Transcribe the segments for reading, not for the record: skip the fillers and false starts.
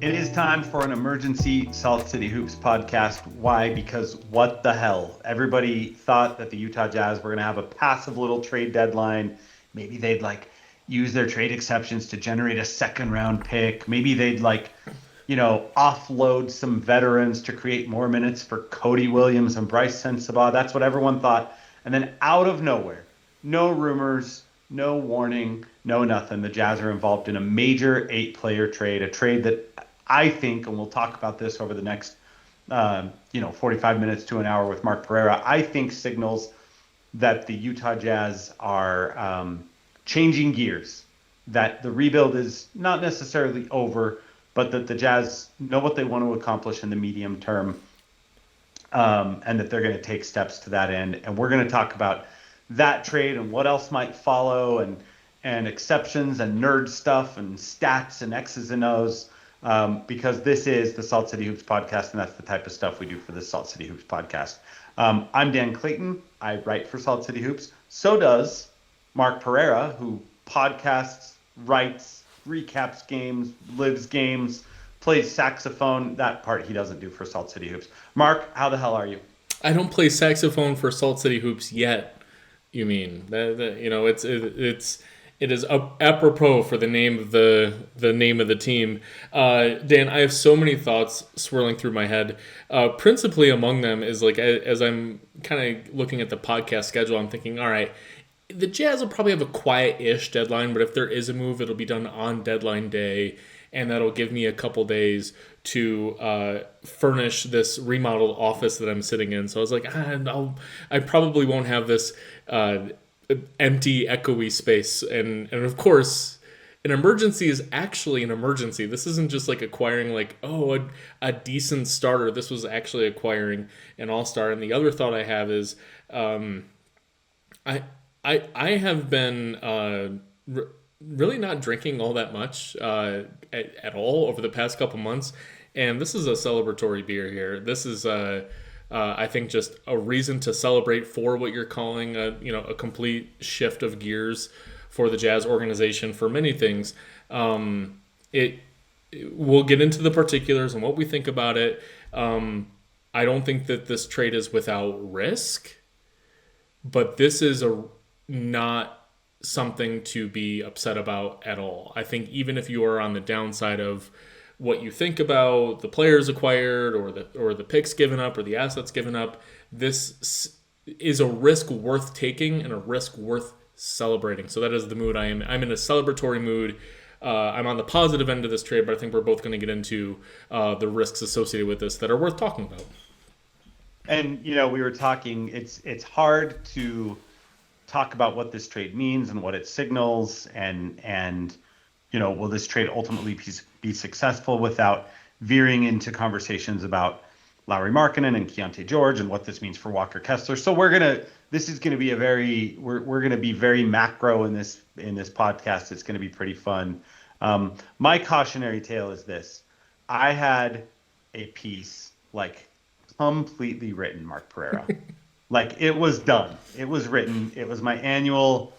It is time for an emergency Salt City Hoops podcast. Why? Because what the hell? Everybody thought that the Utah Jazz were going to have a passive little trade deadline. Maybe they'd use their trade exceptions to generate a second round pick. Maybe they'd offload some veterans to create more minutes for Cody Williams and Bryce Sensabaugh. That's what everyone thought. And then out of nowhere, no rumors, no warning, no nothing. The Jazz are involved in a major 8-player trade, a trade that I think, and we'll talk about this over the next, 45 minutes to an hour with Mark Pereira, I think signals that the Utah Jazz are changing gears, that the rebuild is not necessarily over, but that the Jazz know what they want to accomplish in the medium term, and that they're going to take steps to that end. And we're going to talk about that trade and what else might follow, and exceptions and nerd stuff and stats and X's and O's, because this is the Salt City Hoops podcast, and that's the type of stuff we do for the Salt City Hoops podcast. I'm Dan Clayton. I write for Salt City Hoops. So does Mark Pereira, who podcasts, writes, recaps games, lives games, plays saxophone. That part he doesn't do for Salt City Hoops. Mark, how the hell are you? I don't play saxophone for Salt City Hoops yet. You mean it is apropos for the name of the team. Dan, I have so many thoughts swirling through my head. Principally among them is as I'm kind of looking at the podcast schedule, I'm thinking, all right, the Jazz will probably have a quiet-ish deadline, but if there is a move, it'll be done on deadline day, and that'll give me a couple days to furnish this remodeled office that I'm sitting in. So I was like, I probably won't have this empty, echoey space. And of course, an emergency is actually an emergency. This isn't just acquiring a decent starter. This was actually acquiring an all-star. And the other thought I have is I have been really not drinking all that much at all over the past couple months. And this is a celebratory beer here. This is I think just a reason to celebrate for what you're calling a complete shift of gears for the Jazz organization for many things. We'll get into the particulars and what we think about it. I don't think that this trade is without risk, but this is not something to be upset about at all. I think even if you are on the downside of what you think about the players acquired or the picks given up or the assets given up, this is a risk worth taking and a risk worth celebrating. So that is the mood I am. I'm in a celebratory mood. I'm on the positive end of this trade, but I think we're both going to get into the risks associated with this that are worth talking about. And we were talking. It's hard to talk about what this trade means and what it signals, and will this trade ultimately be successful without veering into conversations about Lauri Markkanen and Keyonte George and what this means for Walker Kessler. So we're going to be very macro in this podcast. It's going to be pretty fun. My cautionary tale is this. I had a piece completely written, Mark Pereira. It was done. It was written. It was my annual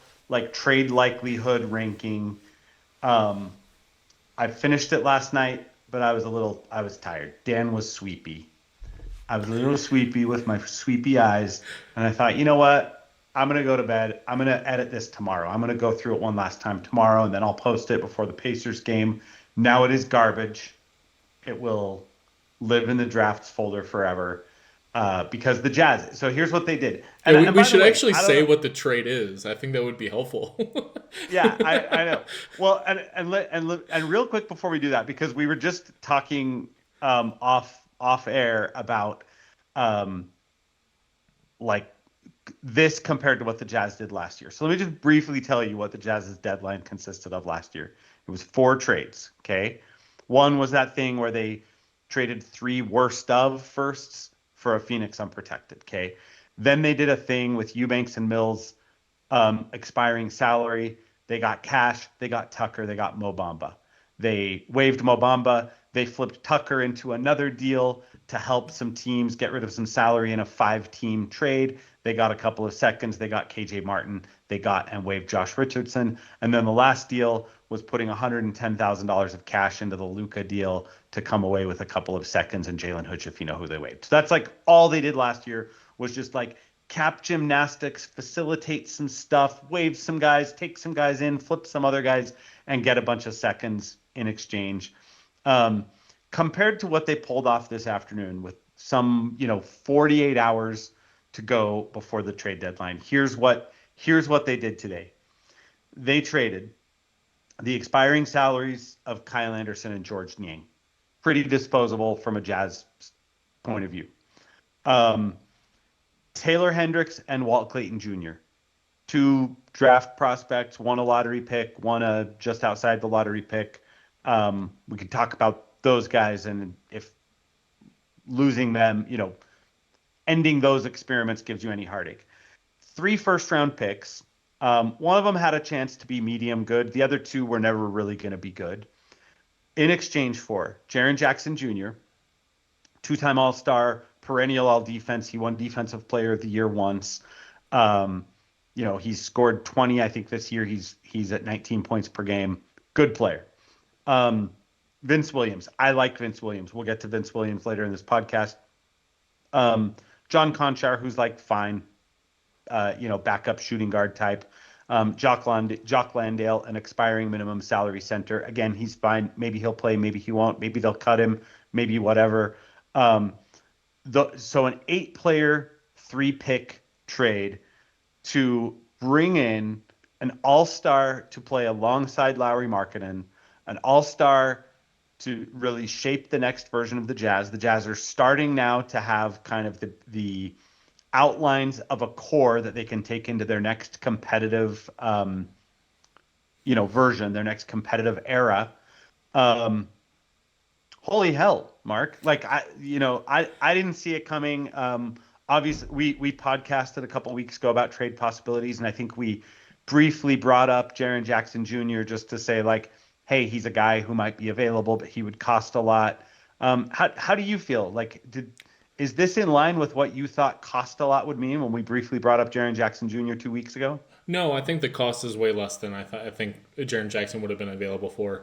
trade likelihood ranking. I finished it last night, but I was tired. Dan was sweepy. I was a little sweepy with my sweepy eyes, and I thought, you know what? I'm going to go to bed. I'm going to edit this tomorrow. I'm going to go through it one last time tomorrow, and then I'll post it before the Pacers game. Now it is garbage. It will live in the drafts folder forever. Because the Jazz. So here's what they did. And we should actually say what the trade is. I think that would be helpful. Yeah, I know. Well, and real quick before we do that, because we were just talking off air about this compared to what the Jazz did last year. So let me just briefly tell you what the Jazz's deadline consisted of last year. It was 4 trades. Okay, one was that thing where they traded 3 worst of firsts for a Phoenix unprotected, okay? Then they did a thing with Eubanks and Mills expiring salary. They got Cash, they got Tucker, they got Mo Bamba. They waived Mobamba. They flipped Tucker into another deal to help some teams get rid of some salary in a 5-team trade. They got a couple of seconds. They got KJ Martin. They got and waived Josh Richardson. And then the last deal was putting $110,000 of cash into the Luka deal to come away with a couple of seconds and Jalen Hooch, if you know who they waived. So that's like all they did last year was just like cap gymnastics, facilitate some stuff, waive some guys, take some guys in, flip some other guys, and get a bunch of seconds in exchange. Compared to what they pulled off this afternoon with some, 48 hours to go before the trade deadline, here's what they did today. They traded the expiring salaries of Kyle Anderson and George Niang. Pretty disposable from a Jazz point of view. Taylor Hendricks and Walt Clayton Jr., 2 draft prospects, one a lottery pick, one a just outside the lottery pick. We could talk about those guys, and if losing them, ending those experiments gives you any heartache. 3 first-round picks. One of them had a chance to be medium good. The other 2 were never really going to be good. In exchange for Jaren Jackson Jr., 2-time All-Star, perennial All-Defense. He won Defensive Player of the Year once. He's scored 20, I think, this year. He's at 19 points per game. Good player. Vince Williams. I like Vince Williams. We'll get to Vince Williams later in this podcast. John Conchar, who's like fine, backup shooting guard type. Jock Landale, an expiring minimum salary center. Again, he's fine. Maybe he'll play. Maybe he won't. Maybe they'll cut him. Maybe whatever. So an 8-player, 3-pick trade to bring in an all-star to play alongside Lauri Markkanen, an all-star to really shape the next version of the Jazz. The Jazz are starting now to have kind of the outlines of a core that they can take into their next competitive, version, their next competitive era. Holy hell, Mark! Like I didn't see it coming. Obviously, we podcasted a couple weeks ago about trade possibilities, and I think we briefly brought up Jaren Jackson Jr. just to say like, hey, he's a guy who might be available, but he would cost a lot. How do you feel? Like, is this in line with what you thought cost a lot would mean when we briefly brought up Jaren Jackson Jr. 2 weeks ago? No, I think the cost is way less than I think Jaren Jackson would have been available for.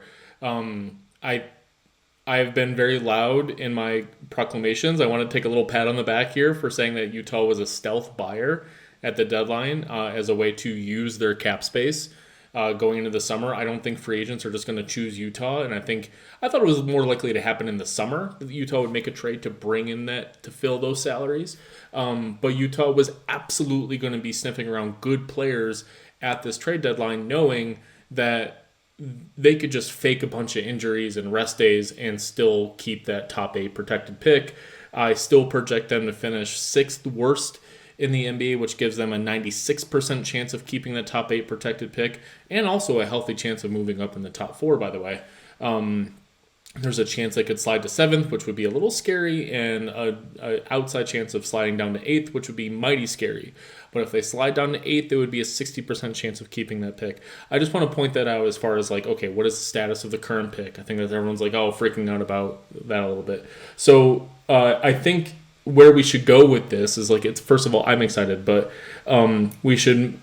I've been very loud in my proclamations. I want to take a little pat on the back here for saying that Utah was a stealth buyer at the deadline as a way to use their cap space going into the summer. I don't think free agents are just going to choose Utah, and I thought it was more likely to happen in the summer that Utah would make a trade to bring in that to fill those salaries. But Utah was absolutely going to be sniffing around good players at this trade deadline, knowing that they could just fake a bunch of injuries and rest days and still keep that top 8 protected pick. I still project them to finish 6th worst in the NBA, which gives them a 96% chance of keeping the top 8 protected pick, and also a healthy chance of moving up in the top 4, by the way. There's a chance they could slide to 7th, which would be a little scary, and an outside chance of sliding down to 8th, which would be mighty scary. But if they slide down to 8th, there would be a 60% chance of keeping that pick. I just want to point that out as far as like, okay, what is the status of the current pick? I think that everyone's like, freaking out about that a little bit. So I think where we should go with this is like, it's first of all, I'm excited, but we should.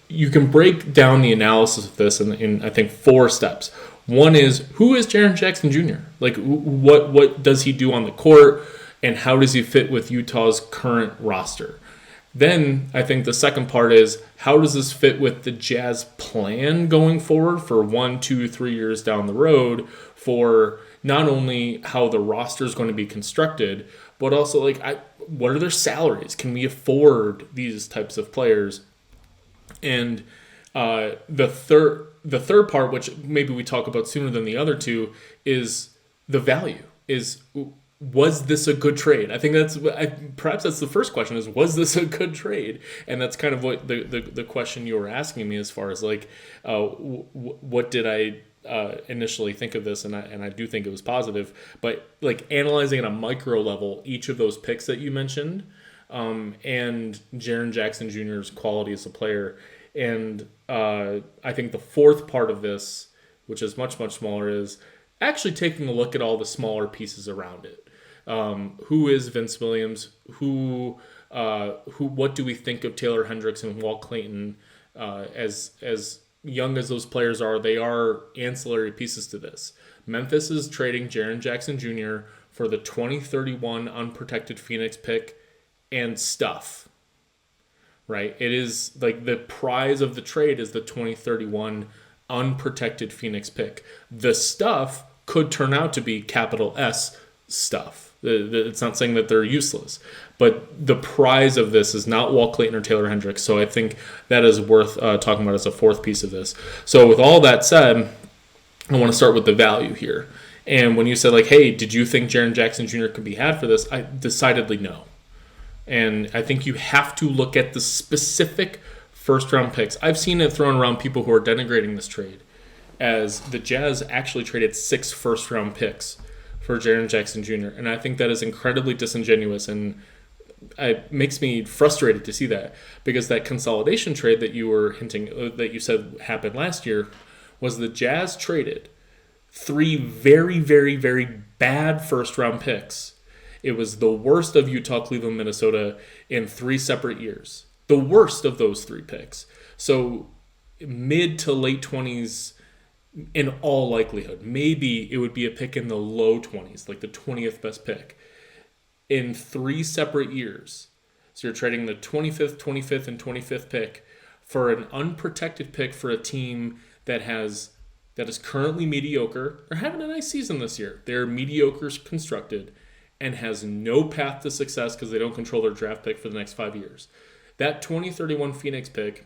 You can break down the analysis of this in I think 4 steps. One is, who is Jaren Jackson Jr.? Like, what does he do on the court, and how does he fit with Utah's current roster? Then I think the second part is, how does this fit with the Jazz plan going forward for 1, 2, 3 years down the road, for not only how the roster is going to be constructed, but also like, what are their salaries? Can we afford these types of players? And the third part, which maybe we talk about sooner than the other 2, is the value. Was this a good trade? I think perhaps that's the first question, is, was this a good trade? And that's kind of what the question you were asking me, as far as like, what did I initially think of this? And I do think it was positive, but like analyzing at a micro level each of those picks that you mentioned, and Jaren Jackson Jr.'s quality as a player. And I think the fourth part of this which is much, much smaller, is actually taking a look at all the smaller pieces around it. Who is Vince Williams? What do we think of Taylor Hendricks and Walt Clayton? As young as those players are, they are ancillary pieces to this. Memphis is trading Jaren Jackson Jr. for the 2031 unprotected Phoenix pick and stuff. Right? It is like the prize of the trade is the 2031 unprotected Phoenix pick. The stuff could turn out to be capital S stuff. It's not saying that they're useless, but the prize of this is not Walt Clayton or Taylor Hendricks. So I think that is worth talking about as a fourth piece of this. So with all that said, I want to start with the value here. And when you said like, hey, did you think Jaren Jackson Jr. could be had for this? I decidedly no. And I think you have to look at the specific first-round picks. I've seen it thrown around people who are denigrating this trade as the Jazz actually traded 6 first-round picks for Jaren Jackson Jr. And I think that is incredibly disingenuous, and it makes me frustrated to see that, because that consolidation trade that you were hinting, that you said happened last year, was the Jazz traded 3 very, very, very bad first-round picks. It was the worst of Utah, Cleveland, Minnesota in 3 separate years. The worst of those 3 picks. So mid to late 20s in all likelihood. Maybe it would be a pick in the low 20s, like the 20th best pick, in 3 separate years. So you're trading the 25th, 25th, and 25th pick for an unprotected pick for a team that is currently mediocre. They're having a nice season this year. They're mediocre constructed and has no path to success because they don't control their draft pick for the next 5 years. That 2031 Phoenix pick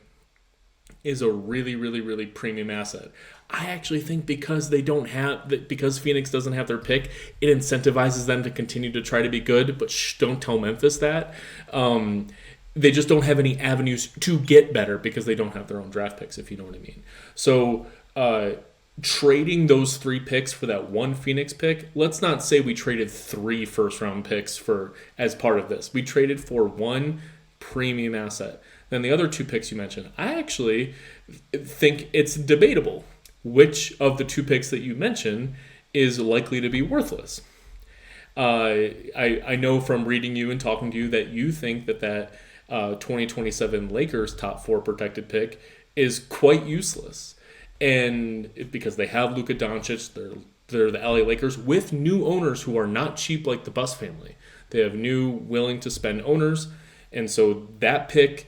is a really, really, really premium asset. I actually think because Phoenix doesn't have their pick, it incentivizes them to continue to try to be good, but don't tell Memphis that. They just don't have any avenues to get better because they don't have their own draft picks, if you know what I mean. So trading those 3 picks for that 1 Phoenix pick, let's not say we traded 3 first-round picks as part of this. We traded for 1 premium asset. Then the other 2 picks you mentioned, I actually think it's debatable which of the 2 picks that you mentioned is likely to be worthless. I know from reading you and talking to you that you think that 2027 Lakers top 4 protected pick is quite useless. And because they have Luka Doncic, they're the LA Lakers with new owners who are not cheap like the Buss family. They have new, willing to spend owners. And so that pick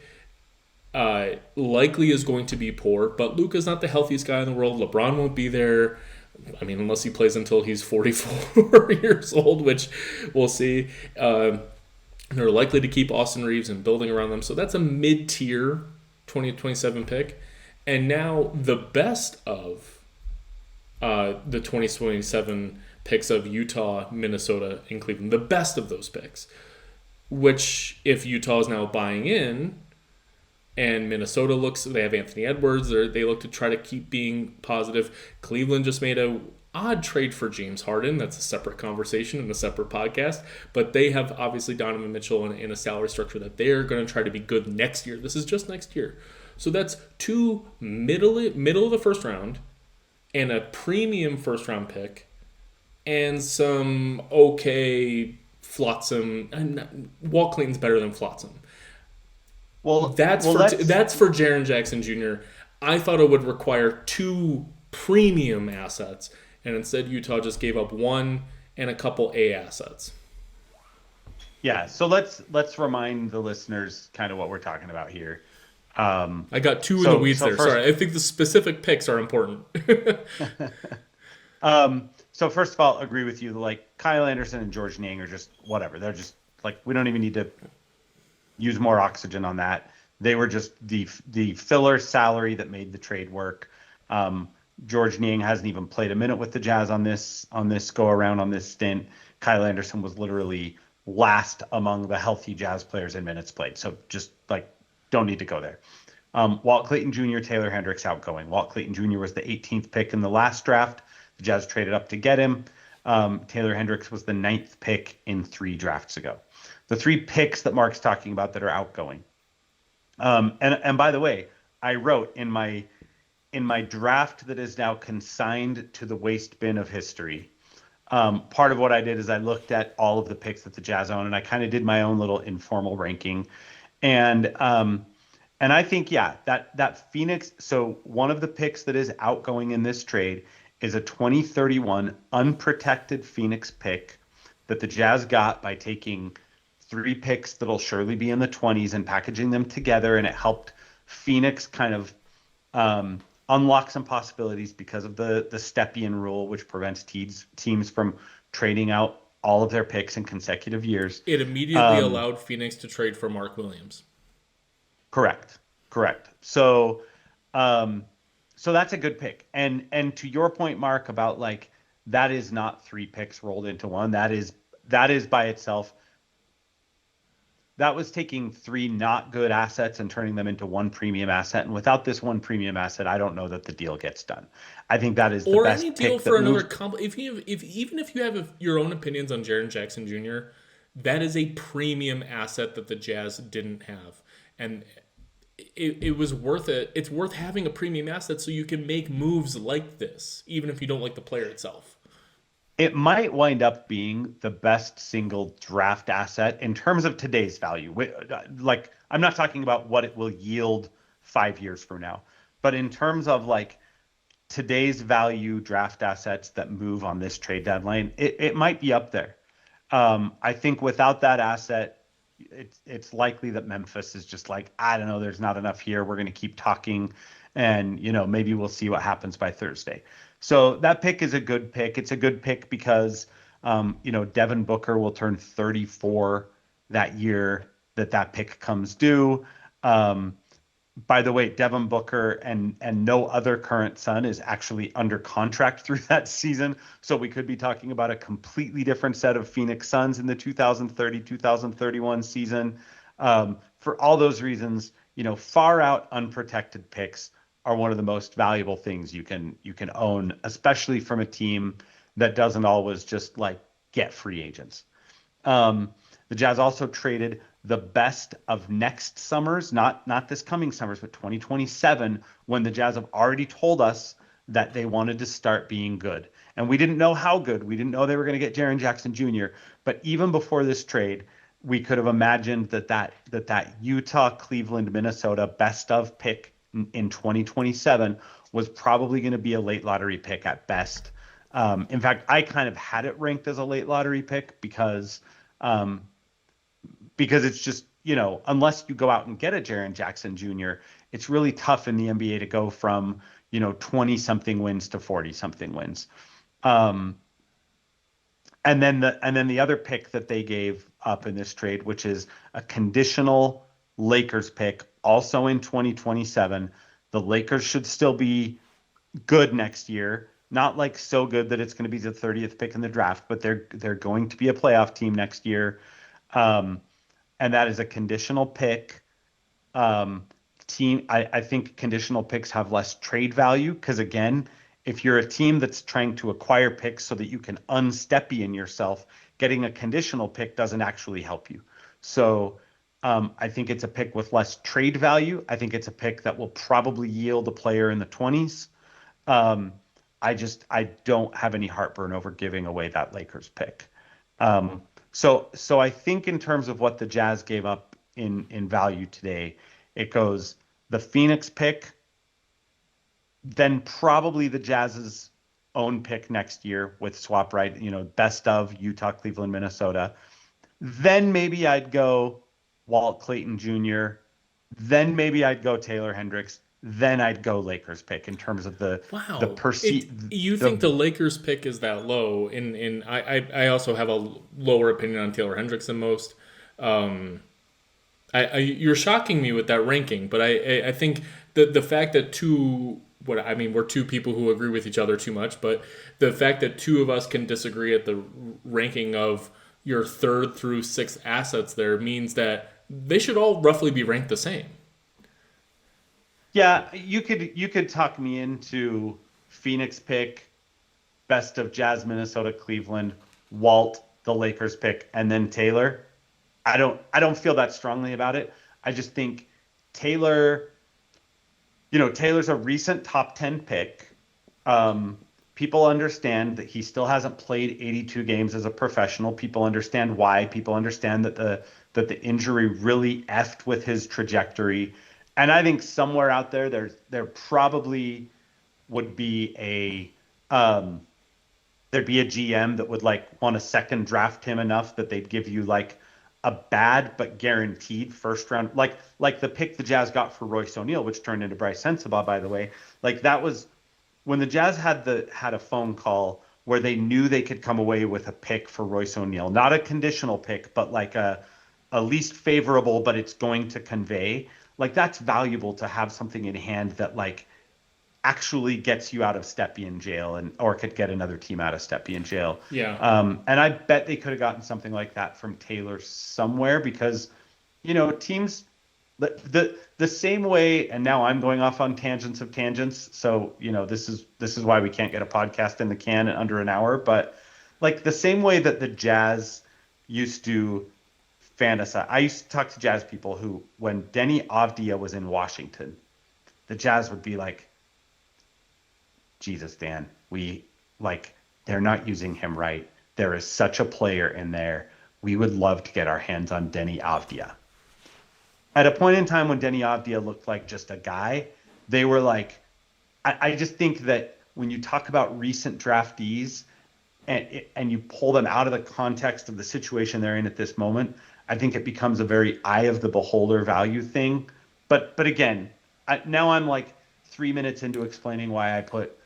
likely is going to be poor, but Luka's not the healthiest guy in the world. LeBron won't be there. I mean, unless he plays until he's 44 years old, which we'll see. They're likely to keep Austin Reeves and building around them. So that's a mid-tier 2027 pick. And now the best of the 2027 picks of Utah, Minnesota, and Cleveland, the best of those picks, which if Utah is now buying in, and Minnesota they have Anthony Edwards, they look to try to keep being positive. Cleveland just made a odd trade for James Harden. That's a separate conversation and a separate podcast. But they have obviously Donovan Mitchell in a salary structure that they're going to try to be good next year. This is just next year. So that's 2 middle of the first round and a premium first round pick and some okay flotsam. And Walt Clayton's better than flotsam. Well, that's for Jaren Jackson Jr. I thought it would require 2 premium assets, and instead Utah just gave up 1 and a couple A assets. Yeah, so let's remind the listeners kind of what we're talking about here. I got 2 in the weeds there. Sorry, I think the specific picks are important. So first of all, agree with you. Like Kyle Anderson and George Niang are just whatever. They're just like, we don't even need to use more oxygen on that. They were just the filler salary that made the trade work. George Niang hasn't even played a minute with the Jazz on this go around, on this stint. Kyle Anderson was literally last among the healthy Jazz players in minutes played. So just like, don't need to go there. Walt Clayton Jr., Taylor Hendricks outgoing. Walt Clayton Jr. was the 18th pick in the last draft. The Jazz traded up to get him. Taylor Hendricks was the 9th pick in 3 drafts ago. The 3 picks that Mark's talking about that are outgoing. And by the way, I wrote in my in my draft that is now consigned to the waste bin of history, part of what I did is I looked at all of the picks that the Jazz own, and I kind of did my own little informal ranking. And I think, yeah, that Phoenix. So one of the picks that is outgoing in this trade is a 2031 unprotected Phoenix pick that the Jazz got by taking three picks that'll surely be in the 20s and packaging them together, and it helped Phoenix kind of unlock some possibilities because of the Stepien rule, which prevents teams from trading out all of their picks in consecutive years. It immediately allowed Phoenix to trade for Mark Williams. Correct. So, so that's a good pick. And to your point, Mark, about like that is not three picks rolled into one. That is by itself. That was taking three not good assets and turning them into one premium asset. And without this one premium asset, I don't know that the deal gets done. I think that is the Or best any deal pick for that another moves. even if you have your own opinions on Jaren Jackson Jr., that is a premium asset that the Jazz didn't have, and it was worth it. It's worth having a premium asset so you can make moves like this, even if you don't like the player itself. It might wind up being the best single draft asset in terms of today's value. Like, I'm not talking about what it will yield 5 years from now, but in terms of like today's value draft assets that move on this trade deadline, it might be up there. I think without that asset, it's likely that Memphis is just like, I don't know, there's not enough here. We're going to keep talking, and maybe we'll see what happens by Thursday. So that pick is a good pick. It's a good pick because Devin Booker will turn 34 that year that pick comes due. By the way, Devin Booker and no other current Sun is actually under contract through that season. So we could be talking about a completely different set of Phoenix Suns in the 2030-2031 season. For all those reasons, far out unprotected picks are one of the most valuable things you can own, especially from a team that doesn't always just like get free agents. The Jazz also traded the best of next summers, not this coming summers, but 2027, when the Jazz have already told us that they wanted to start being good. And we didn't know how good. We didn't know they were going to get Jaren Jackson Jr. But even before this trade, we could have imagined that Utah, Cleveland, Minnesota best of pick in 2027 was probably going to be a late lottery pick at best. In fact, I kind of had it ranked as a late lottery pick because it's just, unless you go out and get a Jaren Jackson Jr., it's really tough in the NBA to go from, 20 something wins to 40 something wins. And then the other pick that they gave up in this trade, which is a conditional Lakers pick, also in 2027. The Lakers should still be good next year. Not like so good that it's going to be the 30th pick in the draft, but they're going to be a playoff team next year. And that is a conditional pick. I think conditional picks have less trade value because, again, if you're a team that's trying to acquire picks so that you can unstepien yourself, getting a conditional pick doesn't actually help you. So I think it's a pick with less trade value. I think it's a pick that will probably yield a player in the 20s. I don't have any heartburn over giving away that Lakers pick. So I think in terms of what the Jazz gave up in value today, it goes the Phoenix pick, then probably the Jazz's own pick next year with swap right, best of Utah, Cleveland, Minnesota. Then maybe I'd go Walt Clayton Jr. Then maybe I'd go Taylor Hendricks. Then I'd go Lakers pick in terms of the You think the Lakers pick is that low? I also have a lower opinion on Taylor Hendricks than most. You're shocking me with that ranking, but I think the fact that we're two people who agree with each other too much, but the fact that two of us can disagree at the ranking of your third through sixth assets there means that they should all roughly be ranked the same. Yeah, you could talk me into Phoenix pick, best of Jazz, Minnesota, Cleveland, Walt, the Lakers pick, and then Taylor. I don't feel that strongly about it. I just think Taylor Taylor's a recent top 10 pick. People understand that he still hasn't played 82 games as a professional. People understand why. People understand that the injury really effed with his trajectory. And I think somewhere out there probably would be there'd be a GM that would like want to second draft him enough that they'd give you like a bad but guaranteed first round, like the pick the Jazz got for Royce O'Neal, which turned into Bryce Sensabaugh, by the way. Like that was when the Jazz had a phone call where they knew they could come away with a pick for Royce O'Neal, not a conditional pick, but like a least favorable, but it's going to convey. Like that's valuable to have something in hand that like actually gets you out of Stepien jail or could get another team out of Stepien jail. Yeah. And I bet they could have gotten something like that from Taylor somewhere because, teams the same way, and now I'm going off on tangents of tangents. So, this is why we can't get a podcast in the can in under an hour, but like the same way that the Jazz used to fantasize. I used to talk to Jazz people who, when Denny Avdia was in Washington, the Jazz would be like, Jesus, Dan, they're not using him right. There is such a player in there. We would love to get our hands on Denny Avdia. At a point in time when Denny Avdia looked like just a guy, they were like, I just think that when you talk about recent draftees and you pull them out of the context of the situation they're in at this moment, I think it becomes a very eye of the beholder value thing. But again, now I'm like 3 minutes into explaining why I put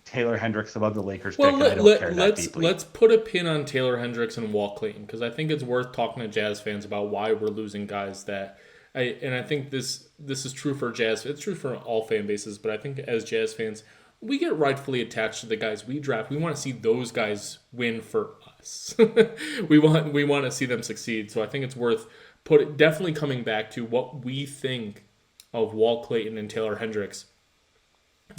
Taylor Hendricks above the Lakers pick, and I don't care that deeply. Let's put a pin on Taylor Hendricks and Walt Clayton, because I think it's worth talking to Jazz fans about why we're losing guys that I think this is true for Jazz. It's true for all fan bases, but I think as Jazz fans, we get rightfully attached to the guys we draft. We want to see those guys win for us. we want to see them succeed. So I think it's worth definitely coming back to what we think of Walt Clayton and Taylor Hendricks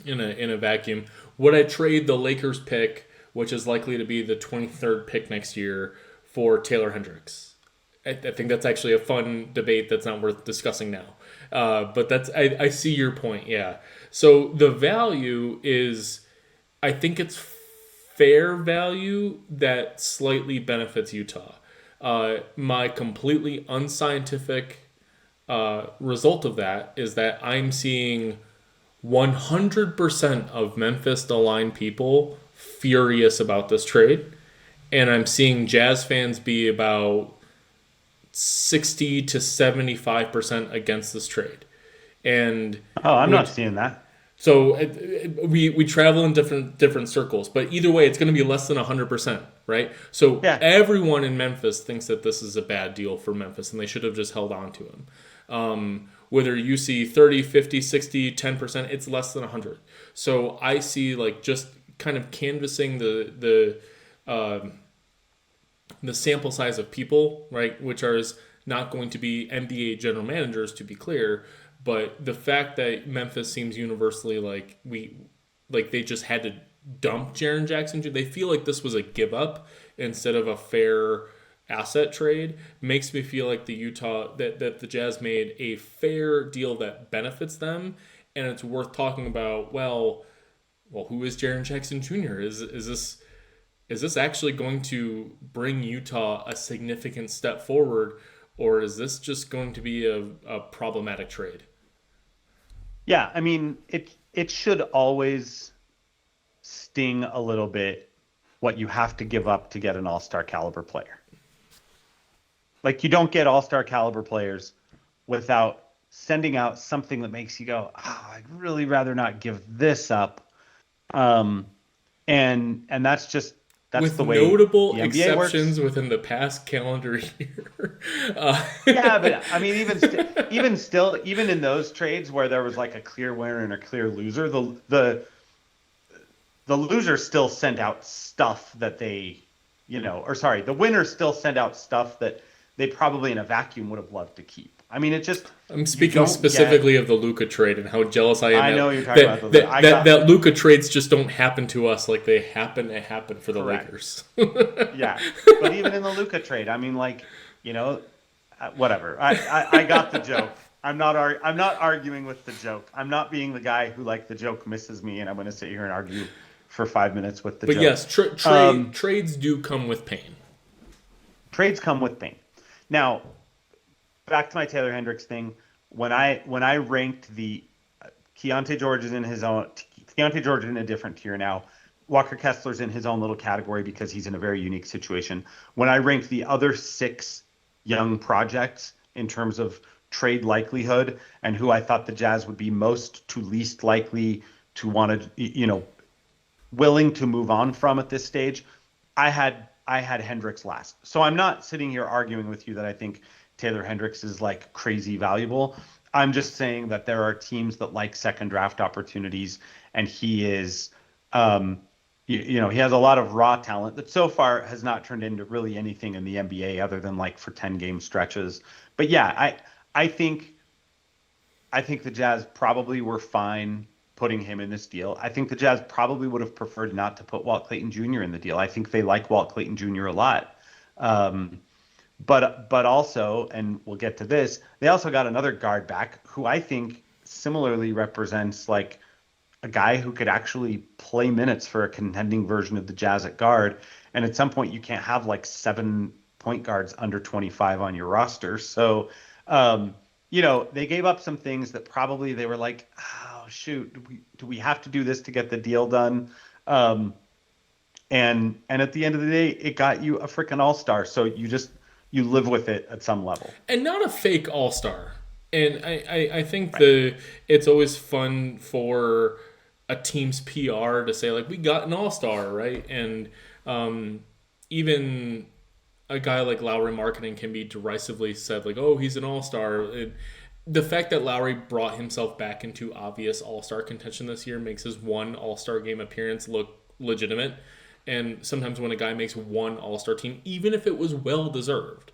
in a vacuum. Would I trade the Lakers pick, which is likely to be the 23rd pick next year, for Taylor Hendricks? I think that's actually a fun debate that's not worth discussing now. But I see your point, yeah. So the value is, I think it's fair value that slightly benefits Utah. My completely unscientific result of that is that I'm seeing 100% of Memphis-aligned people furious about this trade, and I'm seeing Jazz fans be about 60 to 75% against this trade. And I'm not seeing that. So we travel in different circles, but either way, it's going to be less than 100%, right? So yeah. Everyone in Memphis thinks that this is a bad deal for Memphis, and they should have just held on to him. Whether you see 30, 50, 60, 10%, it's less than 100. So I see like just kind of canvassing the sample size of people, right, which are not going to be NBA general managers, to be clear, but the fact that Memphis seems universally like they just had to dump Jaren Jackson Jr. They feel like this was a give up instead of a fair asset trade, makes me feel like that the Jazz made a fair deal that benefits them, and it's worth talking about. Well, who is Jaren Jackson Jr.? Is this actually going to bring Utah a significant step forward, or is this just going to be a problematic trade? Yeah, I mean, it should always sting a little bit what you have to give up to get an all-star caliber player. Like, you don't get all-star caliber players without sending out something that makes you go, I'd really rather not give this up. And that's with the way notable the NBA exceptions works. within the past calendar year. Yeah, but I mean, even in those trades where there was like a clear winner and a clear loser, the loser still sent out stuff that the winner still sent out stuff that they probably in a vacuum would have loved to keep. I mean, I'm speaking specifically of the Luka trade and how jealous I am. I know you're talking about that Luka trades just don't happen to us like they happen to happen for the Lakers. Yeah, but even in the Luka trade, I mean, whatever. I got the joke. I'm not arguing with the joke. I'm not being the guy who like the joke misses me, and I'm going to sit here and argue for 5 minutes with the But joke. yes, trades do come with pain. Trades come with pain. Now, back to my Taylor Hendricks thing. When I ranked the Keontae George is in his own. Keontae George is in a different tier now. Walker Kessler's in his own little category because he's in a very unique situation. When I ranked the other 6 young projects in terms of trade likelihood and who I thought the Jazz would be most to least likely to want to, willing to move on from at this stage, I had Hendricks last. So I'm not sitting here arguing with you that I think Taylor Hendricks is like crazy valuable. I'm just saying that there are teams that like second draft opportunities, and he is, he has a lot of raw talent that so far has not turned into really anything in the NBA other than like for 10-game stretches. But yeah, I think the Jazz probably were fine putting him in this deal. I think the Jazz probably would have preferred not to put Walt Clayton Jr. in the deal. I think they like Walt Clayton Jr. a lot. But also, and we'll get to this, they also got another guard back who I think similarly represents like a guy who could actually play minutes for a contending version of the Jazz at guard. And at some point, you can't have like 7 point guards under 25 on your roster. So, they gave up some things that probably they were like, oh, shoot, do we have to do this to get the deal done? And at the end of the day, it got you a freaking all-star. So you live with it at some level. And not a fake all-star. And I think it's always fun for a team's PR to say, like, we got an all-star, right? And even a guy like Lowry Markkanen can be derisively said, like, oh, he's an all-star. The fact that Lowry brought himself back into obvious all-star contention this year makes his one all-star game appearance look legitimate. And sometimes when a guy makes one all-star team, even if it was well-deserved,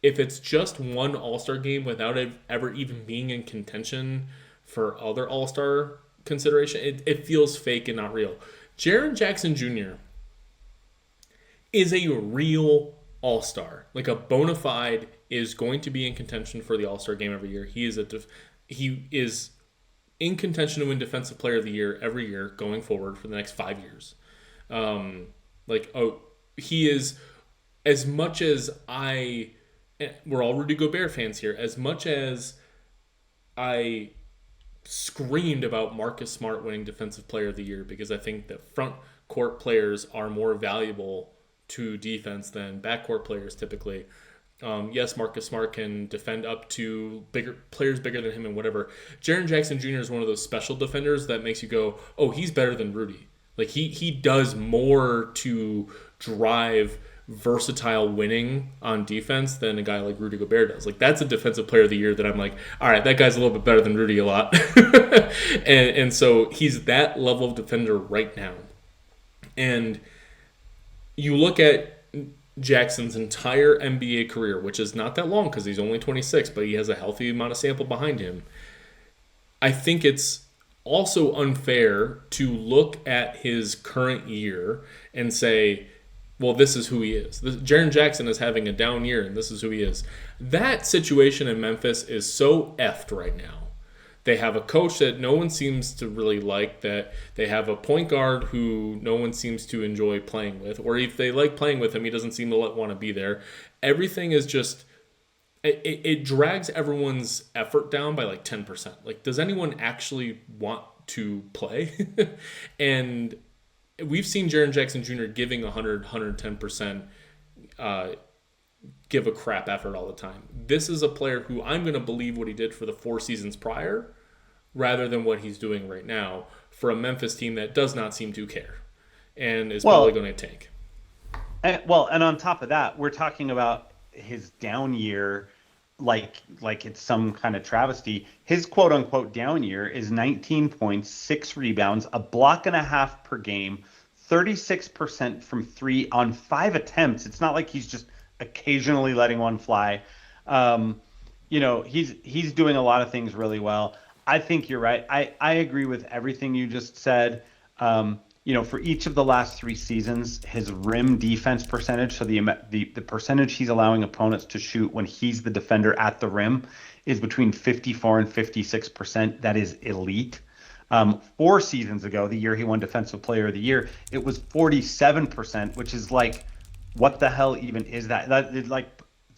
if it's just one all-star game without it ever even being in contention for other all-star consideration, it feels fake and not real. Jaren Jackson Jr. is a real all-star. Like a bona fide is going to be in contention for the all-star game every year. He is in contention to win Defensive Player of the Year every year going forward for the next 5 years. He is, as much as we're all Rudy Gobert fans here, as much as I screamed about Marcus Smart winning Defensive Player of the Year because I think that front court players are more valuable to defense than backcourt players typically. Yes, Marcus Smart can defend up to players bigger than him and whatever. Jaren Jackson Jr. is one of those special defenders that makes you go, oh, he's better than Rudy. Like he does more to drive versatile winning on defense than a guy like Rudy Gobert does. Like that's a Defensive Player of the Year that I'm like, all right, that guy's a little bit better than Rudy a lot. and so he's that level of defender right now. And you look at Jackson's entire NBA career, which is not that long because he's only 26, but he has a healthy amount of sample behind him. I think it's also unfair to look at his current year and say, well, this is who he is. Jaren Jackson is having a down year, and this is who he is. That situation in Memphis is so effed right now. They have a coach that no one seems to really like, that they have a point guard who no one seems to enjoy playing with, or if they like playing with him, he doesn't seem to want to be there. Everything is just, it drags everyone's effort down by like 10%. Like, does anyone actually want to play? And we've seen Jaren Jackson Jr. giving 100, 110%, give a crap effort all the time. This is a player who I'm going to believe what he did for the 4 seasons prior rather than what he's doing right now for a Memphis team that does not seem to care and is probably going to tank. And on top of that, we're talking about his down year like it's some kind of travesty. His quote-unquote down year is 19 points, 6 rebounds, a block and a half per game, 36% from 3 on 5 attempts. It's not like he's just occasionally letting one fly. He's doing a lot of things really well. I think you're right. I agree with everything you just said. for each of the last 3 seasons, his rim defense percentage, so the percentage he's allowing opponents to shoot when he's the defender at the rim, is between 54 and 56%. That is elite. 4 seasons ago, the year he won Defensive Player of the Year, it was 47%, which is like, what the hell even is that?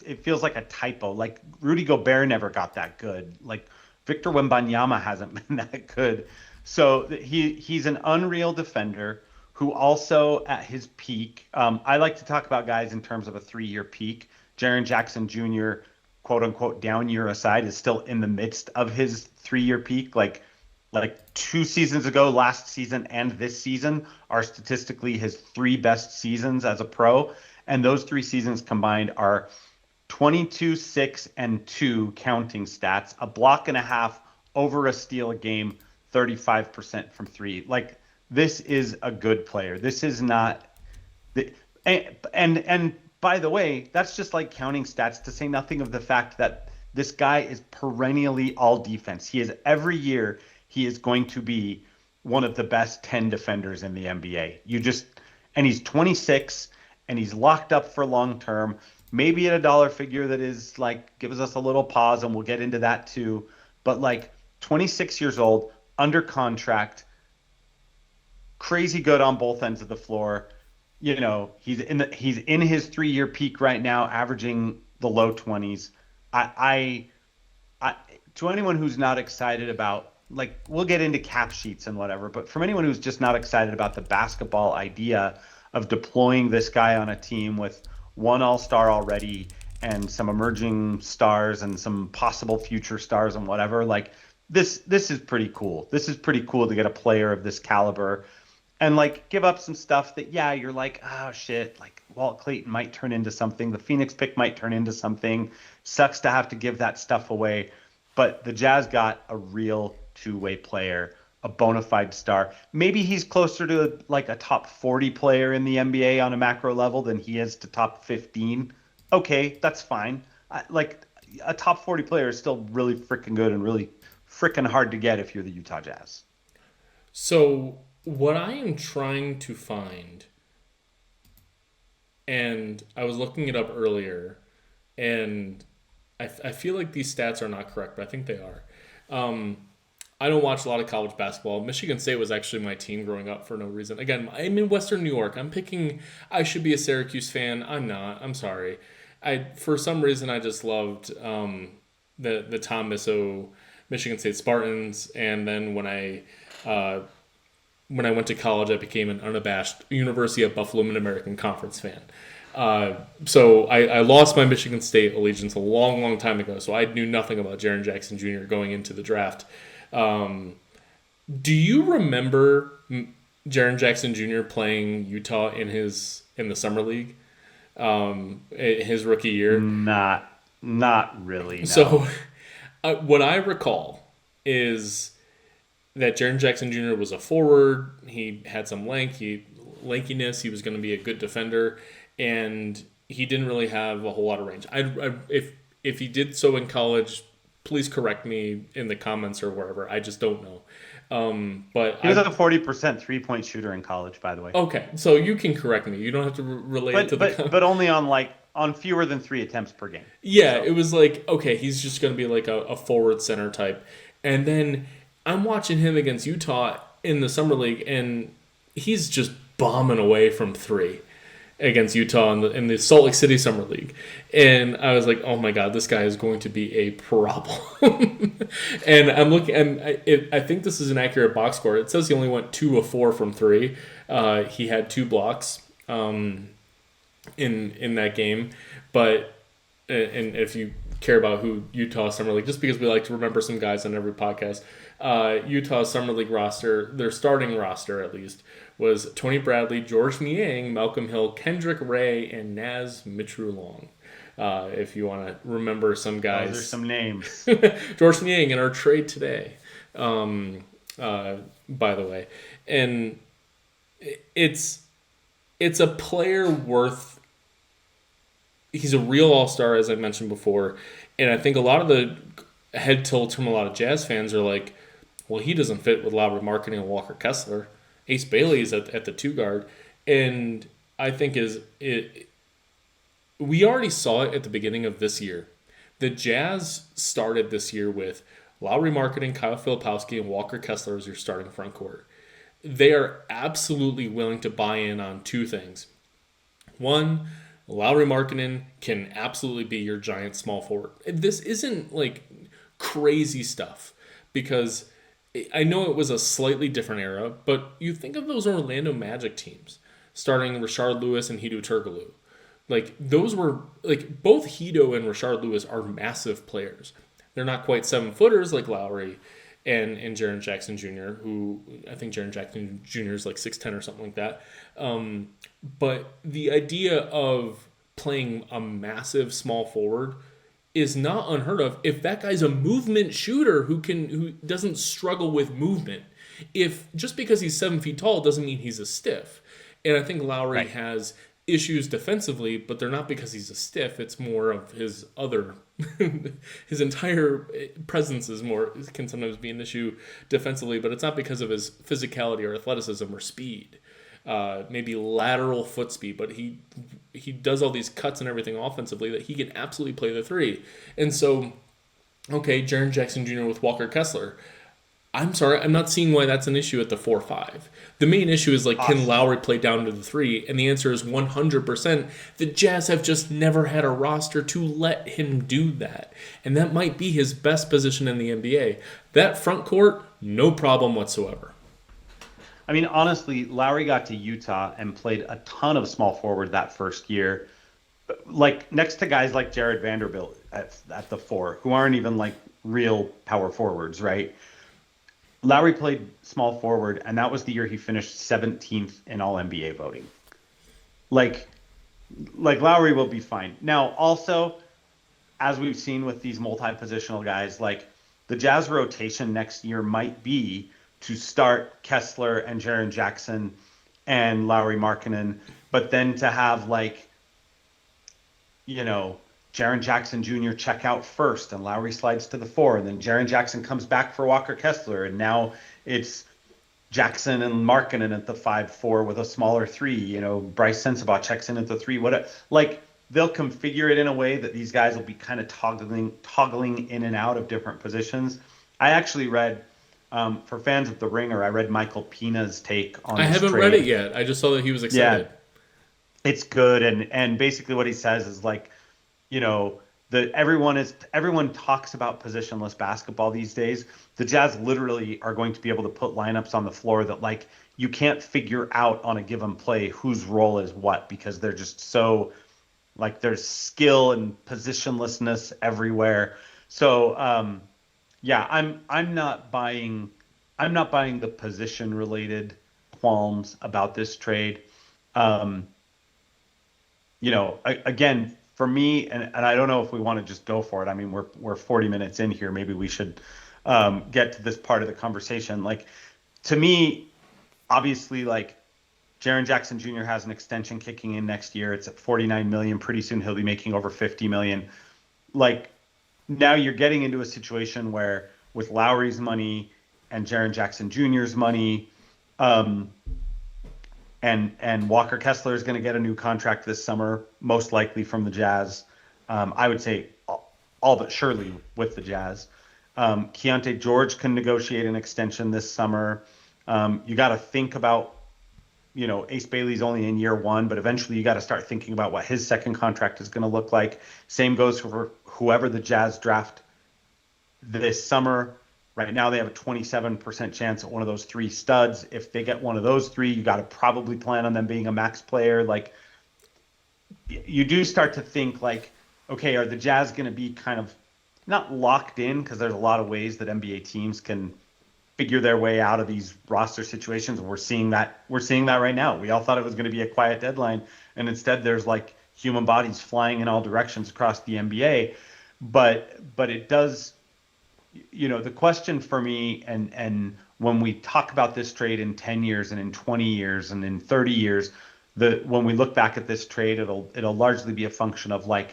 It feels like a typo. Like Rudy Gobert never got that good. Like Victor Wembanyama hasn't been that good. So he's an unreal defender who also at his peak. I like to talk about guys in terms of a 3-year peak. Jaren Jackson Jr., quote unquote, down year aside, is still in the midst of his 3-year peak. Like 2 seasons ago, last season and this season are statistically his 3 best seasons as a pro. And those 3 seasons combined are 22, 6, and 2 counting stats, a block and a half, over a steal a game, 35% from 3. Like, this is a good player. This is not and by the way, that's just like counting stats, to say nothing of the fact that this guy is perennially all defense. He is every year he is going to be one of the best 10 defenders in the NBA. And he's 26 and he's locked up for long term, maybe at a dollar figure that is like, gives us a little pause, and we'll get into that too. But like 26 years old, under contract, crazy good on both ends of the floor. He's in his 3-year peak right now, averaging the low 20s. I to anyone who's not excited about, like, we'll get into cap sheets and whatever, but from anyone who's just not excited about the basketball idea of deploying this guy on a team with one all-star already and some emerging stars and some possible future stars and whatever, like, this is pretty cool. This is pretty cool to get a player of this caliber and like give up some stuff that, yeah, you're like, oh shit, like Walt Clayton might turn into something. The Phoenix pick might turn into something. Sucks to have to give that stuff away. But the Jazz got a real two-way player, a bona fide star. Maybe he's closer to like a top 40 player in the NBA on a macro level than he is to top 15. Okay, that's fine. Like a top 40 player is still really freaking good and really freaking hard to get if you're the Utah Jazz. So what I am trying to find, and I was looking it up earlier, and I feel like these stats are not correct, but I think they are. I don't watch a lot of college basketball. Michigan State was actually my team growing up for no reason. Again, I'm in Western New York. I should be a Syracuse fan. I'm not. I'm sorry. For some reason, I just loved the Tom Izzo Michigan State Spartans, and then when I went to college, I became an unabashed University of Buffalo Mid-American Conference fan. So I lost my Michigan State allegiance a long, long time ago, so I knew nothing about Jaren Jackson Jr. going into the draft. Do you remember Jaren Jackson Jr. playing Utah in the summer league, his rookie year? Not really. No. So what I recall is that Jaren Jackson Jr. was a forward. He had some lankiness. He was going to be a good defender, and he didn't really have a whole lot of range. If he did so in college, please correct me in the comments or wherever. I just don't know. But he was a 40% 3-point shooter in college, by the way. Okay, so you can correct me. You don't have to relate it to but only on fewer than 3 attempts per game. Yeah, so. It was like, okay, he's just going to be like a forward center type. And then I'm watching him against Utah in the summer league, and he's just bombing away from 3 against Utah in the Salt Lake City Summer League. And I was like, oh my God, this guy is going to be a problem. And I'm looking, and I think this is an accurate box score. It says he only went 2 of 4 from 3. He had 2 blocks in that game. But, and if you care about who Utah Summer League, just because we like to remember some guys on every podcast, Utah Summer League roster, their starting roster at least, was Tony Bradley, George Niang, Malcolm Hill, Kendrick Ray, and Naz Mitrulong. If you want to remember some guys. Those are some names. George Niang in our trade today, by the way. And it's a player worth... He's a real all-star, as I mentioned before. And I think a lot of the head tilts from a lot of Jazz fans are like, well, he doesn't fit with Lauri Markkanen and Walker Kessler. Ace Bailey's at the 2 guard, and I think we already saw it at the beginning of this year. The Jazz started this year with Lowry Markkanen, Kyle Filipowski, and Walker Kessler as your starting front court. They are absolutely willing to buy in on two things. One, Lowry Markkanen can absolutely be your giant small forward. This isn't like crazy stuff because I know it was a slightly different era, but you think of those Orlando Magic teams starting Rashard Lewis and Hedo Turkoglu. Like those were like both Hedo and Rashard Lewis are massive players. They're not quite 7-footers like Lowry and Jaren Jackson Jr., who I think Jaren Jackson Jr. is like 6'10" or something like that. But the idea of playing a massive small forward is not unheard of if that guy's a movement shooter who doesn't struggle with movement. If just because he's 7 feet tall doesn't mean he's a stiff. And I think Lowry has issues defensively, but they're not because he's a stiff. It's more of his other his entire presence can sometimes be an issue defensively, but it's not because of his physicality or athleticism or speed. Maybe lateral foot speed, but he does all these cuts and everything offensively that he can absolutely play the three. And so, okay, Jaren Jackson Jr. with Walker Kessler. I'm sorry, I'm not seeing why that's an issue at the 4-5. The main issue is can Lowry play down to the 3? And the answer is 100%. The Jazz have just never had a roster to let him do that. And that might be his best position in the NBA. That front court, no problem whatsoever. I mean, honestly, Lowry got to Utah and played a ton of small forward that first year. Like next to guys like Jared Vanderbilt at the 4, who aren't even like real power forwards, right? Lowry played small forward, and that was the year he finished 17th in all NBA voting. Like Lowry will be fine. Now, also, as we've seen with these multi-positional guys, like the Jazz rotation next year might be to start Kessler and Jaren Jackson and Lowry Markkanen, but then to have Jaren Jackson Jr. check out first and Lowry slides to the 4, and then Jaren Jackson comes back for Walker Kessler, and now it's Jackson and Markkanen at the 5-4 with a smaller 3. Bryce Sensabaugh checks in at the 3. They'll configure it in a way that these guys will be kind of toggling in and out of different positions. I actually read, for fans of The Ringer, I read Michael Pina's take on this I haven't trade. read it yet. I just saw that he was excited. Yeah, it's good, and basically what he says is everyone talks about positionless basketball these days. The Jazz literally are going to be able to put lineups on the floor that you can't figure out on a given play whose role is what, because they're just so there's skill and positionlessness everywhere. So I'm not buying the position related qualms about this trade. Again, for me, and I don't know if we want to just go for it. I mean, we're 40 minutes in here. Maybe we should get to this part of the conversation. To me, obviously, Jaren Jackson Jr. has an extension kicking in next year. It's at $49 million. Pretty soon he'll be making over $50 million. Now you're getting into a situation where with Lowry's money and Jaren Jackson Jr.'s money, and Walker Kessler is going to get a new contract this summer, most likely from the Jazz. I would say all but surely with the Jazz. Keontae George can negotiate an extension this summer. You got to think about, Ace Bailey's only in year 1, but eventually you got to start thinking about what his second contract is going to look like. Same goes for whoever the Jazz draft this summer. Right now, they have a 27% chance at one of those 3 studs. If they get one of those 3, you got to probably plan on them being a max player. You do start to think okay, are the Jazz going to be kind of not locked in, because there's a lot of ways that NBA teams can figure their way out of these roster situations. We're seeing that right now. We all thought it was going to be a quiet deadline, and instead there's human bodies flying in all directions across the NBA. But it does. The question for me, and when we talk about this trade in 10 years and in 20 years and in 30 years, when we look back at this trade, it'll largely be a function of will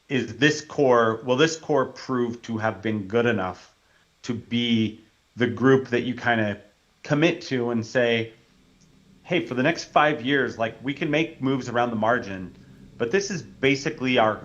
this core prove to have been good enough to be the group that you kind of commit to and say, hey, for the next 5 years, like we can make moves around the margin, but this is basically our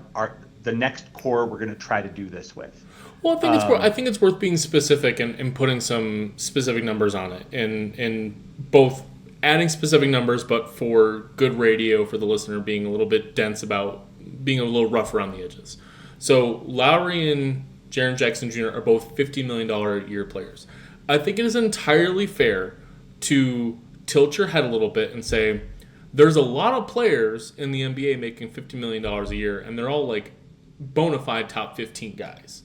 the next core we're going to try to do this with. Well, I think it's worth being specific and putting some specific numbers on it, and both adding specific numbers, but for good radio for the listener, being a little bit dense about being a little rough around the edges. So Lowry and Jaren Jackson Jr. are both $50 million a year players. I think it is entirely fair to tilt your head a little bit and say there's a lot of players in the NBA making $50 million a year, and they're all like bona fide top 15 guys.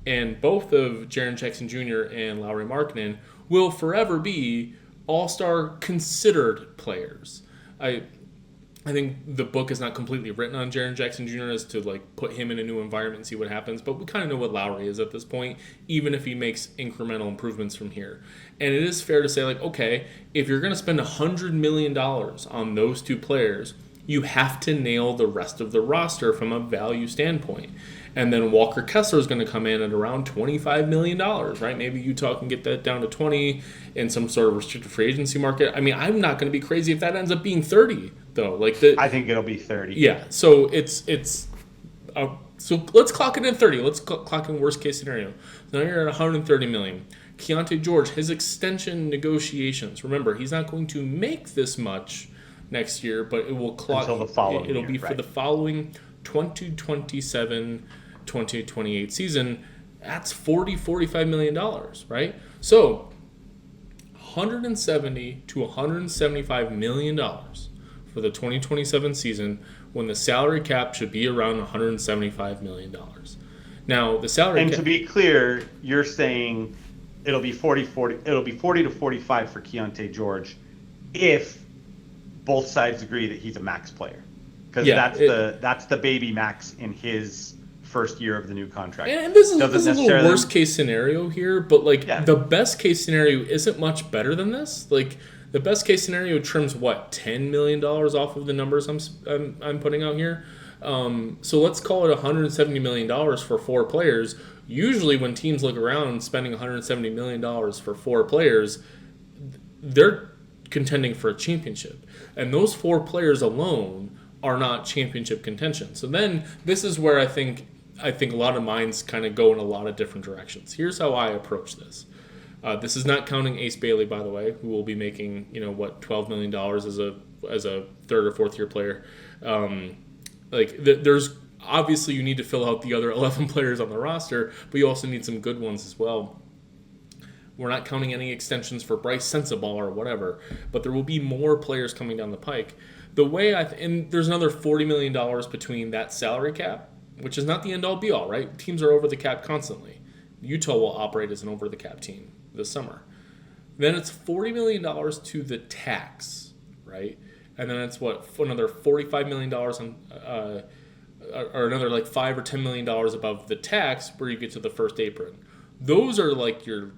And both of Jaren Jackson Jr. and Lauri Markkanen will forever be all-star considered players. I think the book is not completely written on Jaren Jackson Jr. as to like put him in a new environment and see what happens, but we kind of know what Lowry is at this point, even if he makes incremental improvements from here. And it is fair to say, like, okay, if you're going to spend $100 million on those two players, you have to nail the rest of the roster from a value standpoint. And then Walker Kessler is going to come in at around $25 million, right? Maybe Utah can get that down to 20 in some sort of restricted free agency market. I mean, I'm not going to be crazy if that ends up being 30, though. I think it'll be 30. Yeah, so so let's clock it in 30. Let's clock in worst case scenario. So now you're at 130 million. Keontae George, his extension negotiations. Remember, he's not going to make this much next year, but it will clock until the following it'll year, be for right. the following 2027-2028 season. That's $45 million, right? So 170 to $175 million for the 2027 season, when the salary cap should be around $175 million. Now, the salary and cap, to be clear, you're saying it'll be 40 to 45 for Keontae George if both sides agree that he's a max player. Because that's the baby max in his first year of the new contract. And this is a little worst case scenario here, but the best case scenario isn't much better than this. Like, the best case scenario trims what, $10 million off of the numbers I'm putting out here. So let's call it $170 million for 4 players. Usually, when teams look around spending $170 million for 4 players, they're contending for a championship, and those 4 players alone are not championship contention. So then this is where I think a lot of minds kind of go in a lot of different directions. Here's how I approach this. This is not counting Ace Bailey, by the way, who will be making $12 million as a 3rd or 4th year player. There's obviously you need to fill out the other 11 players on the roster, but you also need some good ones as well. We're not counting any extensions for Bryce Sensabaugh or whatever, but there will be more players coming down the pike. The way and there's another $40 million between that salary cap, which is not the end-all be-all, right? Teams are over the cap constantly. Utah will operate as an over-the-cap team this summer. Then it's $40 million to the tax, right? And then it's another $45 million on, or another like $5 or $10 million above the tax where you get to the first apron. Those are like your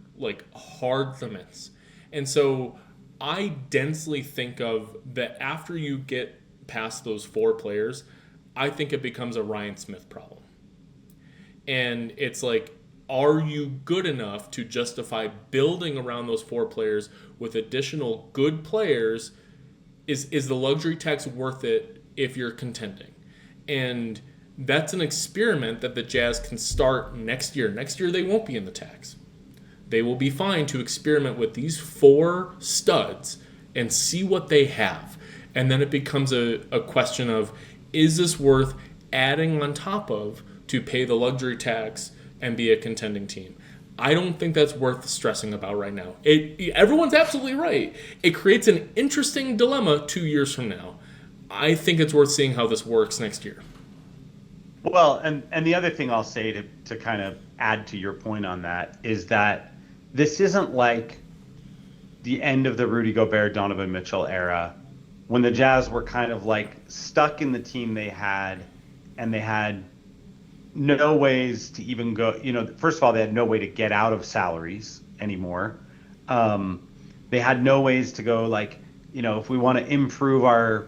hard limits. And so I densely think of that after you get past those 4 players, I think it becomes a Ryan Smith problem. And it's like, are you good enough to justify building around those 4 players with additional good players? Is the luxury tax worth it if you're contending? And that's an experiment that the Jazz can start next year. Next year they won't be in the tax. They will be fine to experiment with these 4 studs and see what they have. And then it becomes a question of, is this worth adding on top of to pay the luxury tax and be a contending team? I don't think that's worth stressing about right now. Everyone's absolutely right. It creates an interesting dilemma 2 years from now. I think it's worth seeing how this works next year. Well, and the other thing I'll say to kind of add to your point on that is that this isn't like the end of the Rudy Gobert, Donovan Mitchell era when the Jazz were kind of like stuck in the team they had, and they had no ways to even go, first of all, they had no way to get out of salaries anymore. They had no ways to go if we want to improve our,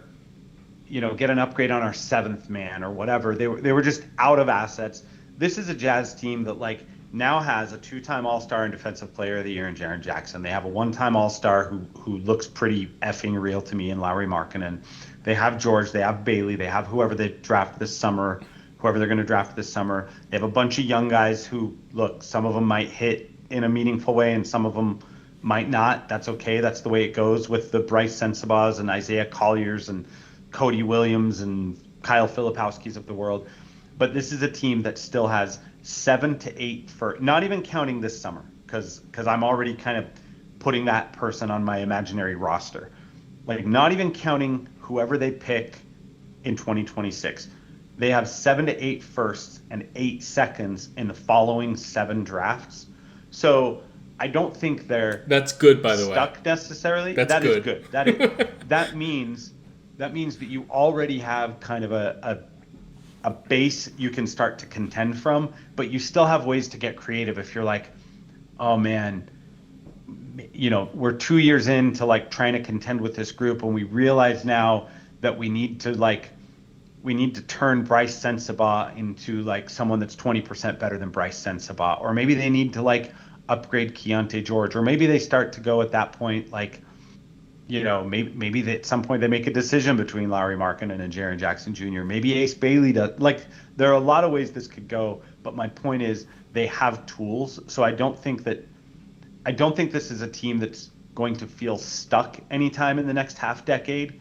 get an upgrade on our 7th man or whatever, they were just out of assets. This is a Jazz team that now has a two-time All-Star and Defensive Player of the Year in Jaren Jackson. They have a one-time All-Star who looks pretty effing real to me in Lauri Markkanen. They have George. They have Bailey. They have whoever they draft this summer, whoever they're going to draft this summer. They have a bunch of young guys who, look, some of them might hit in a meaningful way and some of them might not. That's okay. That's the way it goes with the Bryce Sensabaughs and Isaiah Colliers and Cody Williams and Kyle Filipowskis of the world. But this is a team that still has 7 to 8 for, not even counting this summer, because I'm already kind of putting that person on my imaginary roster. Like, not even counting whoever they pick in 2026. They have 7 to 8 firsts and 8 seconds in the following 7 drafts. So I don't think they're that's good, by the way. Stuck necessarily. That's That good. is good. That means that you already have kind of a base you can start to contend from, but you still have ways to get creative if you're like, oh man, we're 2 years into like trying to contend with this group, and we realize now that we need to turn Bryce Sensabaugh into like someone that's 20% better than Bryce Sensabaugh, or maybe they need to like upgrade Keontae George, or maybe they start to go at that point like, maybe at some point they make a decision between Lauri Markkanen and Jaren Jackson Jr. Maybe Ace Bailey does. Like, there are a lot of ways this could go, but my point is they have tools. So I don't think this is a team that's going to feel stuck anytime in the next half decade.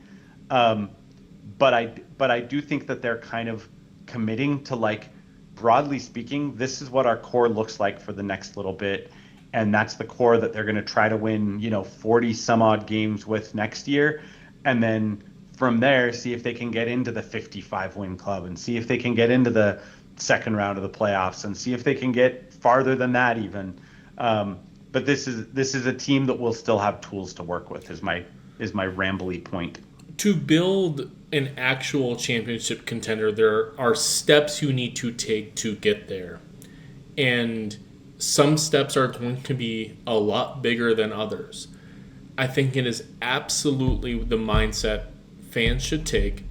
But I do think that they're kind of committing to, like, broadly speaking, this is what our core looks like for the next little bit. And that's the core that they're going to try to win, 40 some odd games with next year. And then from there, see if they can get into the 55 win club and see if they can get into the second round of the playoffs and see if they can get farther than that even. But this is a team that will still have tools to work with is my rambly point. To build an actual championship contender, there are steps you need to take to get there. And some steps are going to be a lot bigger than others. I think it is absolutely the mindset fans should take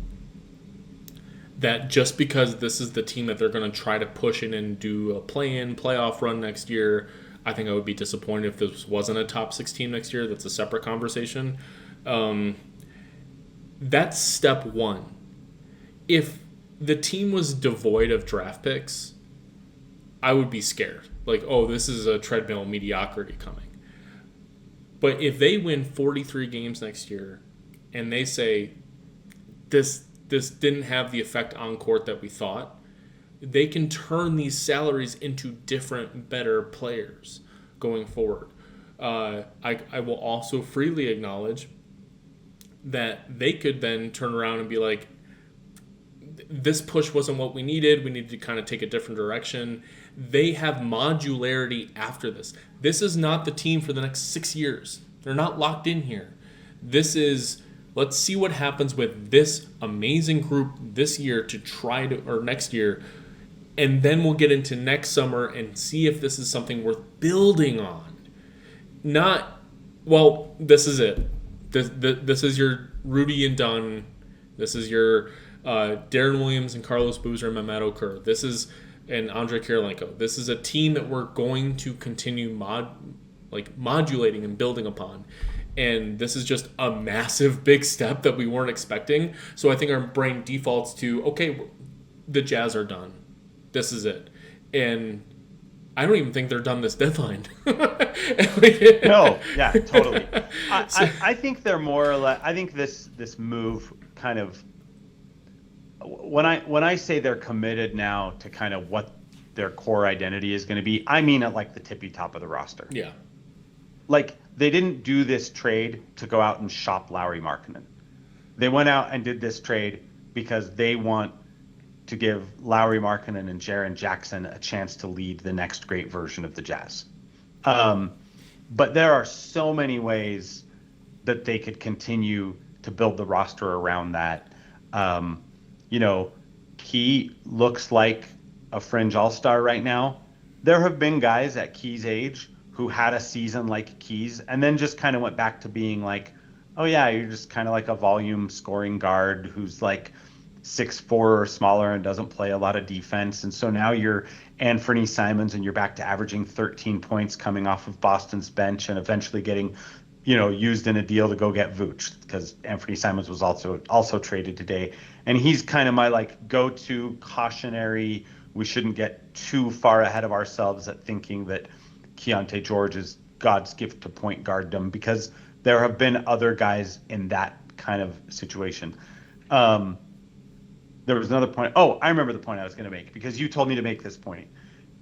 that just because this is the team that they're going to try to push in and do a playoff run next year. I think I would be disappointed if this wasn't a top 6 team next year. That's a separate conversation. That's step one. If the team was devoid of draft picks, I would be scared. Like, oh, this is a treadmill mediocrity coming. But if they win 43 games next year and they say this didn't have the effect on court that we thought, they can turn these salaries into different, better players going forward. I will also freely acknowledge that they could then turn around and be like, this push wasn't what we needed. We needed to kind of take a different direction. They have modularity after this. This is not the team for the next 6 years. They're not locked in here. This is, let's see what happens with this amazing group this year or next year. And then we'll get into next summer and see if this is something worth building on. Not, well, this is it. This is your Rudy and Dunn. This is your Darren Williams and Carlos Boozer and Mehmet Okur. This is and Andre Kirilenko. This is a team that we're going to continue modulating and building upon. And this is just a massive big step that we weren't expecting. So I think our brain defaults to, okay, the Jazz are done. This is it. And I don't even think they're done this deadline. No, yeah, totally. I think they're more or less. I think this move kind of. When I say they're committed now to kind of what their core identity is going to be, I mean at like the tippy top of the roster. Yeah. Like, they didn't do this trade to go out and shop Lauri Markkanen. They went out and did this trade because they want to give Lauri Markkanen and Jaren Jackson a chance to lead the next great version of the Jazz. But there are so many ways that they could continue to build the roster around that. Key looks like a fringe all-star right now. There have been guys at Key's age who had a season like Key's and then just kind of went back to being like, oh yeah, you're just kind of like a volume scoring guard who's like 6'4" or smaller and doesn't play a lot of defense. And so now you're Anthony Simons and you're back to averaging 13 points coming off of Boston's bench and eventually getting, used in a deal to go get Vooch, because Anthony Simons was also traded today. And he's kind of my like go-to cautionary. We shouldn't get too far ahead of ourselves at thinking that Keontae George is God's gift to point guarddom, because there have been other guys in that kind of situation. There was another point. Oh, I remember the point I was going to make, because you told me to make this point.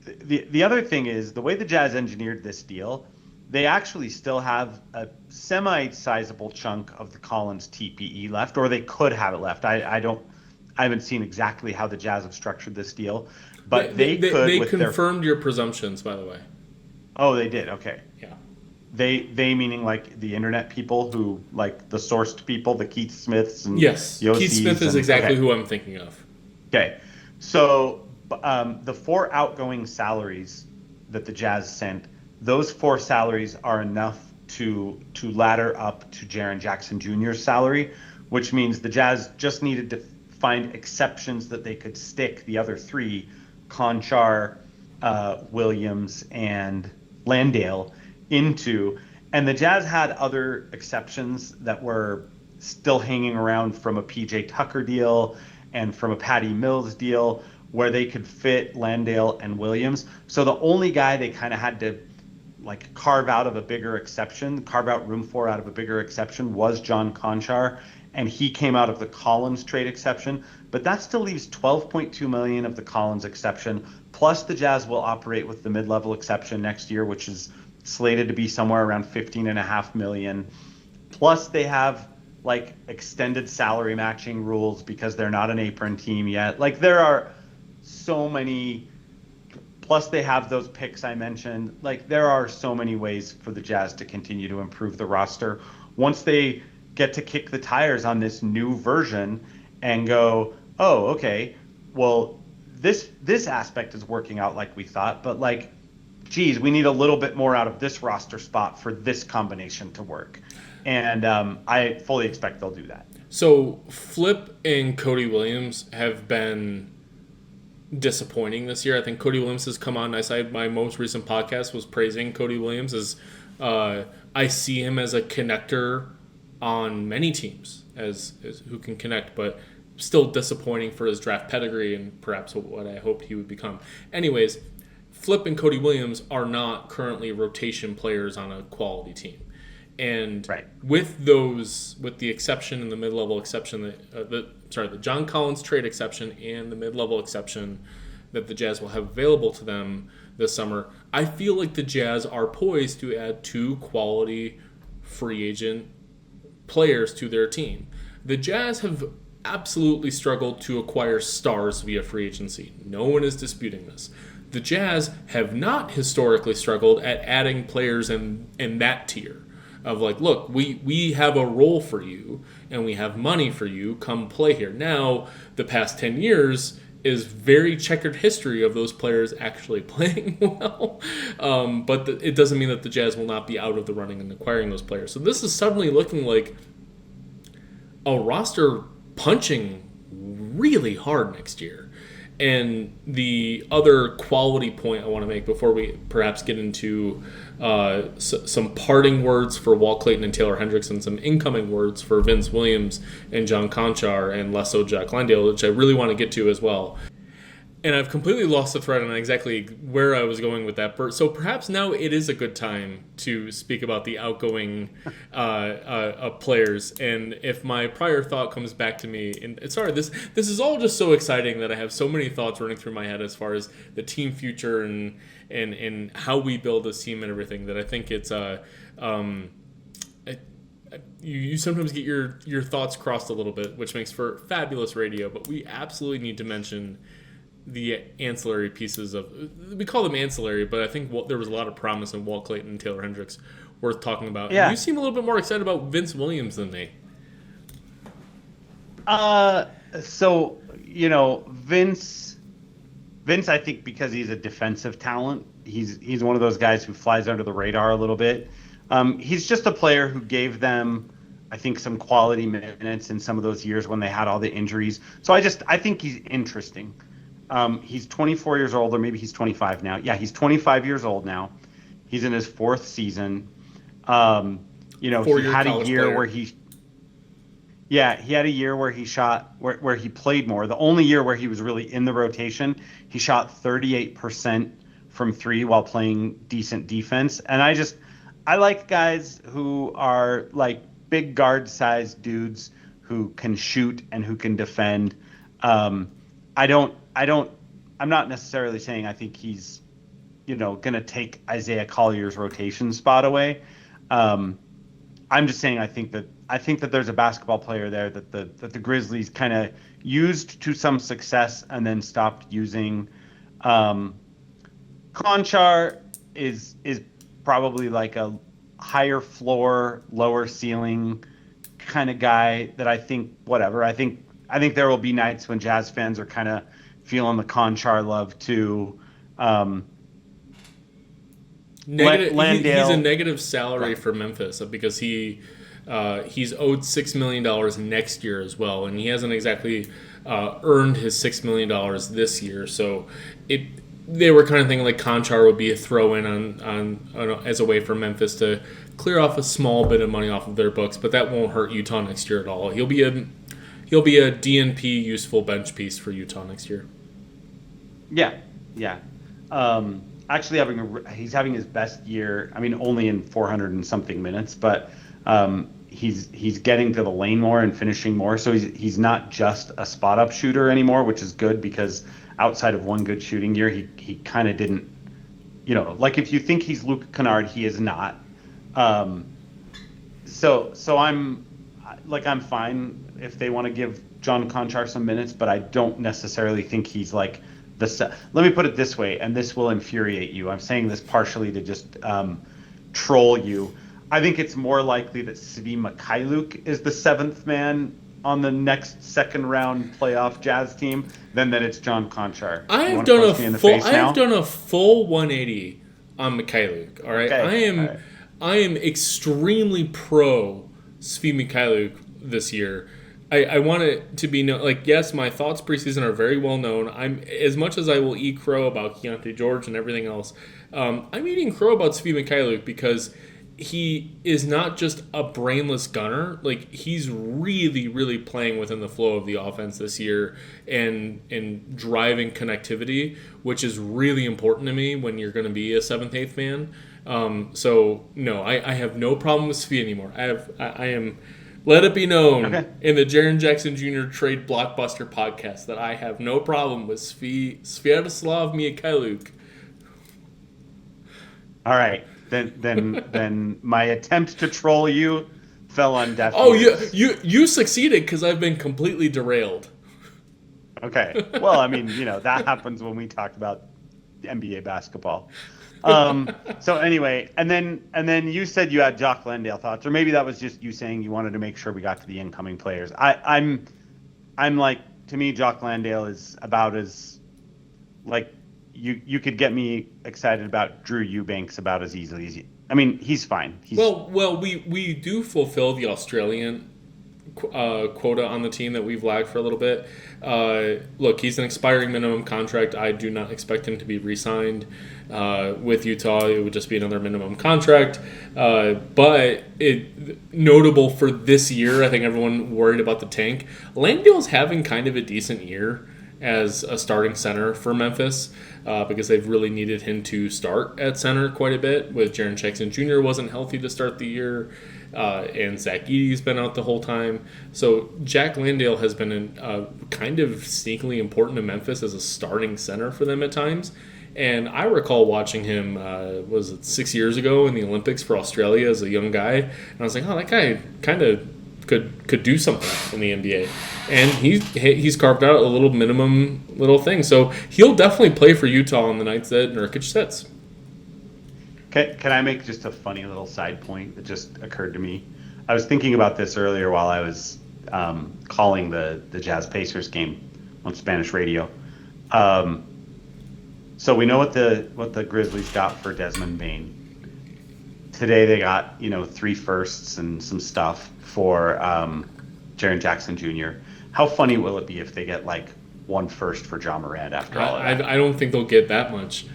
The other thing is, the way the Jazz engineered this deal, they actually still have a semi-sizable chunk of the Collins TPE left, or they could have it left. I haven't seen exactly how the Jazz have structured this deal, but they could. They confirmed your presumptions, by the way. Oh, they did. Okay. Yeah. They meaning like the internet people who, like the sourced people, the Keith Smiths and yes, Yossi's Keith Smith is exactly who I'm thinking of. Okay, so the 4 outgoing salaries that the Jazz sent, those 4 salaries are enough to ladder up to Jaren Jackson Jr.'s salary, which means the Jazz just needed to find exceptions that they could stick the other 3, Conchar, Williams, and Landale, into. And the Jazz had other exceptions that were still hanging around from a PJ Tucker deal and from a Patty Mills deal, where they could fit Landale and Williams. So the only guy they kind of had to like carve out of a bigger exception, carve out room for out of a bigger exception, was John Conchar, and he came out of the Collins trade exception. But that still leaves $12.2 million of the Collins exception, plus the Jazz will operate with the mid-level exception next year, which is slated to be somewhere around $15.5 million. Plus they have like extended salary matching rules because they're not an apron team yet. Like there are so many, plus they have those picks I mentioned. Like there are so many ways for the Jazz to continue to improve the roster once they get to kick the tires on this new version and go, oh, okay, well, this aspect is working out like we thought, but like, geez, we need a little bit more out of this roster spot for this combination to work. And I fully expect they'll do that. So Flip and Cody Williams have been disappointing this year. I think Cody Williams has come on nice. My most recent podcast was praising Cody Williams as I see him as a connector on many teams as who can connect, but still disappointing for his draft pedigree and perhaps what I hoped he would become. Anyways, Flip and Cody Williams are not currently rotation players on a quality team. And right. with the exception and the mid-level exception, the John Collins trade exception and the mid-level exception that the Jazz will have available to them this summer, I feel like the Jazz are poised to add 2 quality free agent players to their team. The Jazz have absolutely struggled to acquire stars via free agency. No one is disputing this. The Jazz have not historically struggled at adding players in that tier of like, look, we have a role for you and we have money for you. Come play here. Now, the past 10 years is very checkered history of those players actually playing well. But it doesn't mean that the Jazz will not be out of the running in acquiring those players. So this is suddenly looking like a roster punching really hard next year. And the other quality point I want to make before we perhaps get into some parting words for Walt Clayton and Taylor Hendricks and some incoming words for Vince Williams and John Conchar and less so Jack Landale, which I really want to get to as well. And I've completely lost the thread on exactly where I was going with that. So perhaps now it is a good time to speak about the outgoing players. And if my prior thought comes back to me, and sorry, this is all just so exciting that I have so many thoughts running through my head as far as the team future and how we build this team and everything, that I think it's you sometimes get your thoughts crossed a little bit, which makes for fabulous radio. But we absolutely need to mention the ancillary pieces of, we call them ancillary, but I think there was a lot of promise in Walt Clayton and Taylor Hendricks worth talking about. Yeah. You seem a little bit more excited about Vince Williams than me. So, Vince, I think because he's a defensive talent, he's one of those guys who flies under the radar a little bit. He's just a player who gave them I think some quality minutes in some of those years when they had all the injuries. So I think he's interesting. He's 24 years old, or maybe he's 25 now. Yeah, he's 25 years old now. He's in his fourth season. He had a year where he had a year where he shot, where he played more. The only year where he was really in the rotation, he shot 38% from three while playing decent defense. And I like guys who are like big guard sized dudes who can shoot and who can defend. I'm not necessarily saying I think he's, going to take Isaiah Collier's rotation spot away. I'm just saying I think that there's a basketball player there that the Grizzlies kind of used to some success and then stopped using. Konchar is probably like a higher floor, lower ceiling kind of guy that I think whatever. I think there will be nights when Jazz fans are kind of feeling the Konchar love too. Landale, he's a negative salary for Memphis because he's owed $6 million next year as well, and he hasn't exactly earned his $6 million this year. So they were kind of thinking like Konchar would be a throw-in on as a way for Memphis to clear off a small bit of money off of their books, but that won't hurt Utah next year at all. He'll be a DNP useful bench piece for Utah next year. Yeah. Actually, he's having his best year. I mean, only in 400 and something minutes, but he's getting to the lane more and finishing more. So he's not just a spot up shooter anymore, which is good because outside of one good shooting year, he kind of didn't. Like if you think he's Luke Kennard, he is not. So I'm fine if they want to give John Konchar some minutes, but I don't necessarily think he's like. Let me put it this way, and this will infuriate you. I'm saying this partially to just troll you. I think it's more likely that Svi Mykhailiuk is the seventh man on the next second round playoff Jazz team than that it's John Konchar. I have done a full 180 on Mykhailiuk. All right, okay. I am extremely pro Svi Mykhailiuk this year. I want it to be yes, my thoughts preseason are very well known. I'm as much as I will eat crow about Keontae George and everything else. I'm eating crow about Svi Mykhailiuk because he is not just a brainless gunner. Like he's really, really playing within the flow of the offense this year and driving connectivity, which is really important to me when you're going to be a 7th, 8th man. So no, I have no problem with Svi anymore. I am. Let it be known in the Jaren Jackson Jr. Trade Blockbuster podcast that I have no problem with Sviatoslav Mykhailiuk. All right, then my attempt to troll you fell on deaf ears. You succeeded because I've been completely derailed. Okay, well, I mean, that happens when we talk about NBA basketball. So anyway, and then you said you had Jock Landale thoughts, or maybe that was just you saying you wanted to make sure we got to the incoming players. I'm like, to me, Jock Landale is about as like you could get me excited about Drew Eubanks about as easily as you. I mean, he's fine. Well, we do fulfill the Australian quota on the team that we've lagged for a little bit. Look, he's an expiring minimum contract. I do not expect him to be re-signed with Utah. It would just be another minimum contract. But notable for this year, I think everyone worried about the tank. Landale's having kind of a decent year as a starting center for Memphis because they've really needed him to start at center quite a bit. With Jaren Jackson Jr. wasn't healthy to start the year. And Zach Edey's been out the whole time. So Jack Landale has been kind of sneakily important to Memphis as a starting center for them at times. And I recall watching him, was it 6 years ago in the Olympics for Australia as a young guy. And I was like, oh, that guy kind of could do something in the NBA. And he's carved out a little minimum little thing. So he'll definitely play for Utah on the nights that Nurkic sits. Can I make just a funny little side point that just occurred to me? I was thinking about this earlier while I was calling the Jazz Pacers game on Spanish radio. So we know what the Grizzlies got for Desmond Bane. today they got 3 firsts and some stuff for Jaren Jackson Jr. How funny will it be if they get like 1 first for John Morant after all of that? I don't think they'll get that much.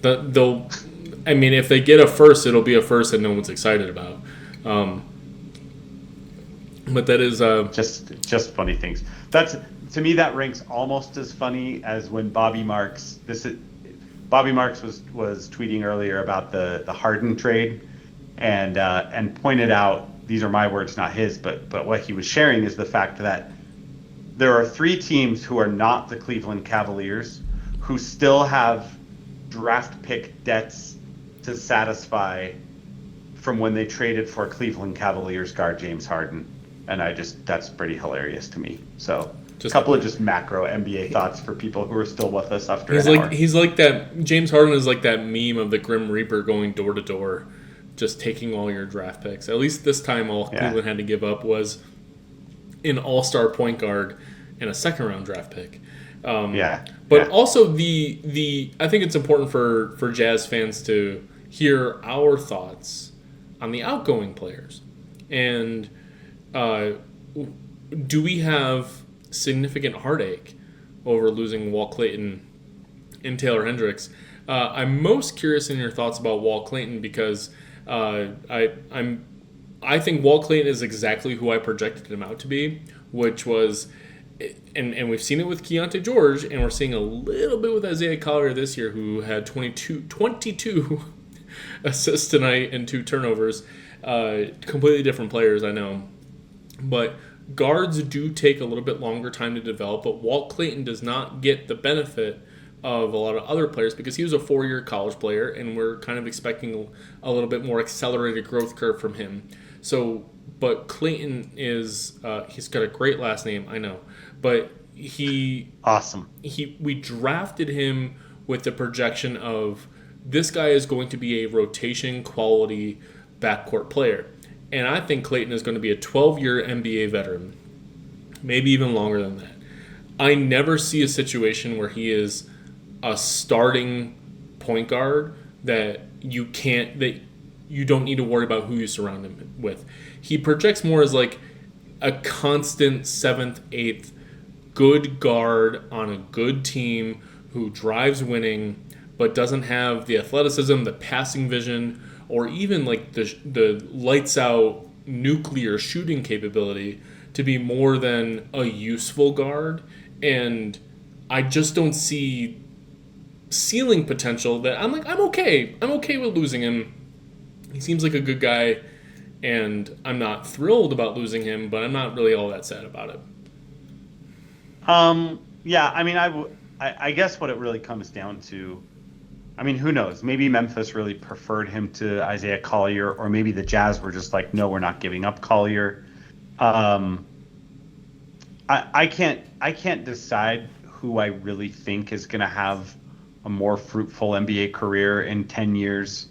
I mean, if they get a first, it'll be a first that no one's excited about. But that is just funny things. To me, that ranks almost as funny as when Bobby Marks was tweeting earlier about the Harden trade, and pointed out, these are my words, not his, but what he was sharing is the fact that there are 3 teams who are not the Cleveland Cavaliers who still have draft pick debts to satisfy from when they traded for Cleveland Cavaliers guard James Harden. And that's pretty hilarious to me. So a couple of just macro NBA thoughts for people who are still with us after an hour. He's like that. James Harden is like that meme of the Grim Reaper going door to door, just taking all your draft picks. At least this time, all Cleveland had to give up was an all-star point guard and a second-round draft pick. But also I think it's important for Jazz fans to hear our thoughts on the outgoing players. And do we have significant heartache over losing Walt Clayton and Taylor Hendricks? I'm most curious in your thoughts about Walt Clayton because I think Walt Clayton is exactly who I projected him out to be, which was, and we've seen it with Keontae George, and we're seeing a little bit with Isaiah Collier this year, who had 22 assists tonight and 2 turnovers. Completely different players, I know. But guards do take a little bit longer time to develop, but Walt Clayton does not get the benefit of a lot of other players because he was a 4-year college player, and we're kind of expecting a little bit more accelerated growth curve from him. So, but Clayton is, he's got a great last name, I know, but awesome. We drafted him with the projection of this guy is going to be a rotation quality backcourt player. And I think Clayton is going to be a 12-year NBA veteran, maybe even longer than that. I never see a situation where he is a starting point guard that you don't need to worry about who you surround him with. He projects more as like a constant 7th, 8th good guard on a good team who drives winning but doesn't have the athleticism, the passing vision, or even like the lights out nuclear shooting capability to be more than a useful guard. And I just don't see ceiling potential that I'm okay with losing him. He seems like a good guy, and I'm not thrilled about losing him, but I'm not really all that sad about it. Yeah, I mean, I guess what it really comes down to, I mean, who knows? Maybe Memphis really preferred him to Isaiah Collier, or maybe the Jazz were just like, no, we're not giving up Collier. I can't decide who I really think is going to have a more fruitful NBA career in 10 years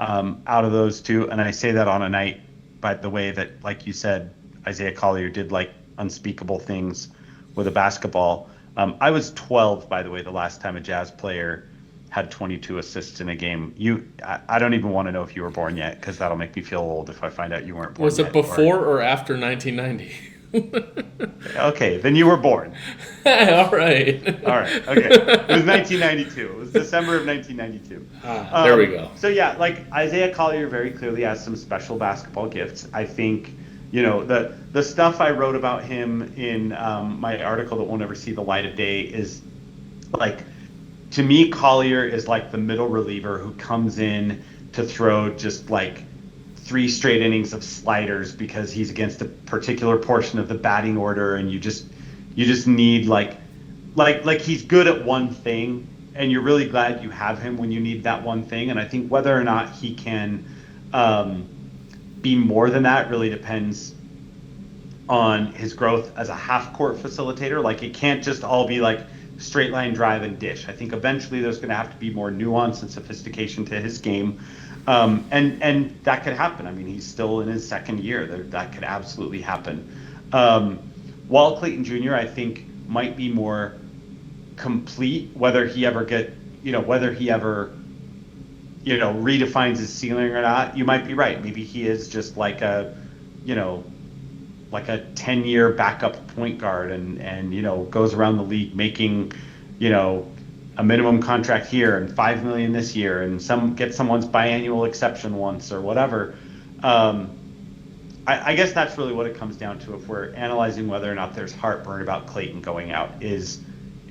out of those two. And I say that on a night, by the way, that, like you said, Isaiah Collier did like unspeakable things with a basketball. I was 12, by the way, the last time a Jazz player had 22 assists in a game. I don't even want to know if you were born yet, because that'll make me feel old if I find out you weren't born yet. Was it before or after 1990? Okay, then you were born. All right. Okay. It was 1992. It was December of 1992. There we go. So yeah, like Isaiah Collier very clearly has some special basketball gifts. I think, the stuff I wrote about him in my article that won't ever see the light of day is like, to me, Collier is like the middle reliever who comes in to throw just like 3 straight innings of sliders because he's against a particular portion of the batting order, and you just need like he's good at one thing, and you're really glad you have him when you need that one thing. And I think whether or not he can be more than that really depends on his growth as a half-court facilitator. Like, it can't just all be like straight line drive and dish. I think eventually there's going to have to be more nuance and sophistication to his game. And that could happen. I mean, he's still in his 2nd year. That could absolutely happen. Walt Clayton Jr., I think, might be more complete, whether he ever redefines his ceiling or not, you might be right. Maybe he is just you know, like a 10-year backup point guard and goes around the league making, you know, a minimum contract here and 5 million this year and get someone's biannual exception once or whatever. I guess that's really what it comes down to if we're analyzing whether or not there's heartburn about Clayton going out is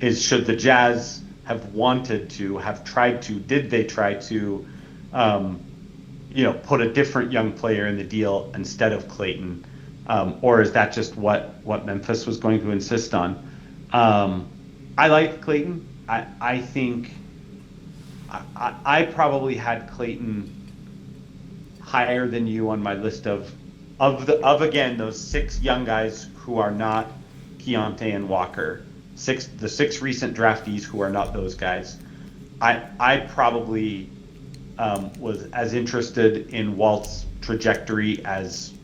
should the Jazz have wanted to, have tried to, did they try to, put a different young player in the deal instead of Clayton? Or is that just what Memphis was going to insist on? I like Clayton. I think I probably had Clayton higher than you on my list of again those 6 young guys who are not Keontae and Walker. The 6 recent draftees who are not those guys. I probably was as interested in Walt's trajectory as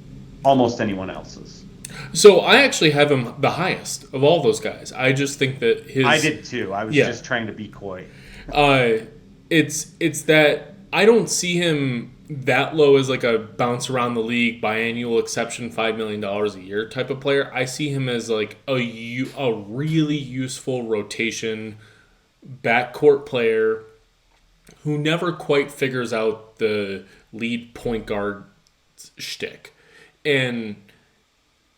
almost anyone else's. So I actually have him the highest of all those guys. I just think that his... I did too. I was just trying to be coy. It's that I don't see him that low as like a bounce around the league biannual exception $5 million a year type of player. I see him as like a really useful rotation backcourt player who never quite figures out the lead point guard shtick. And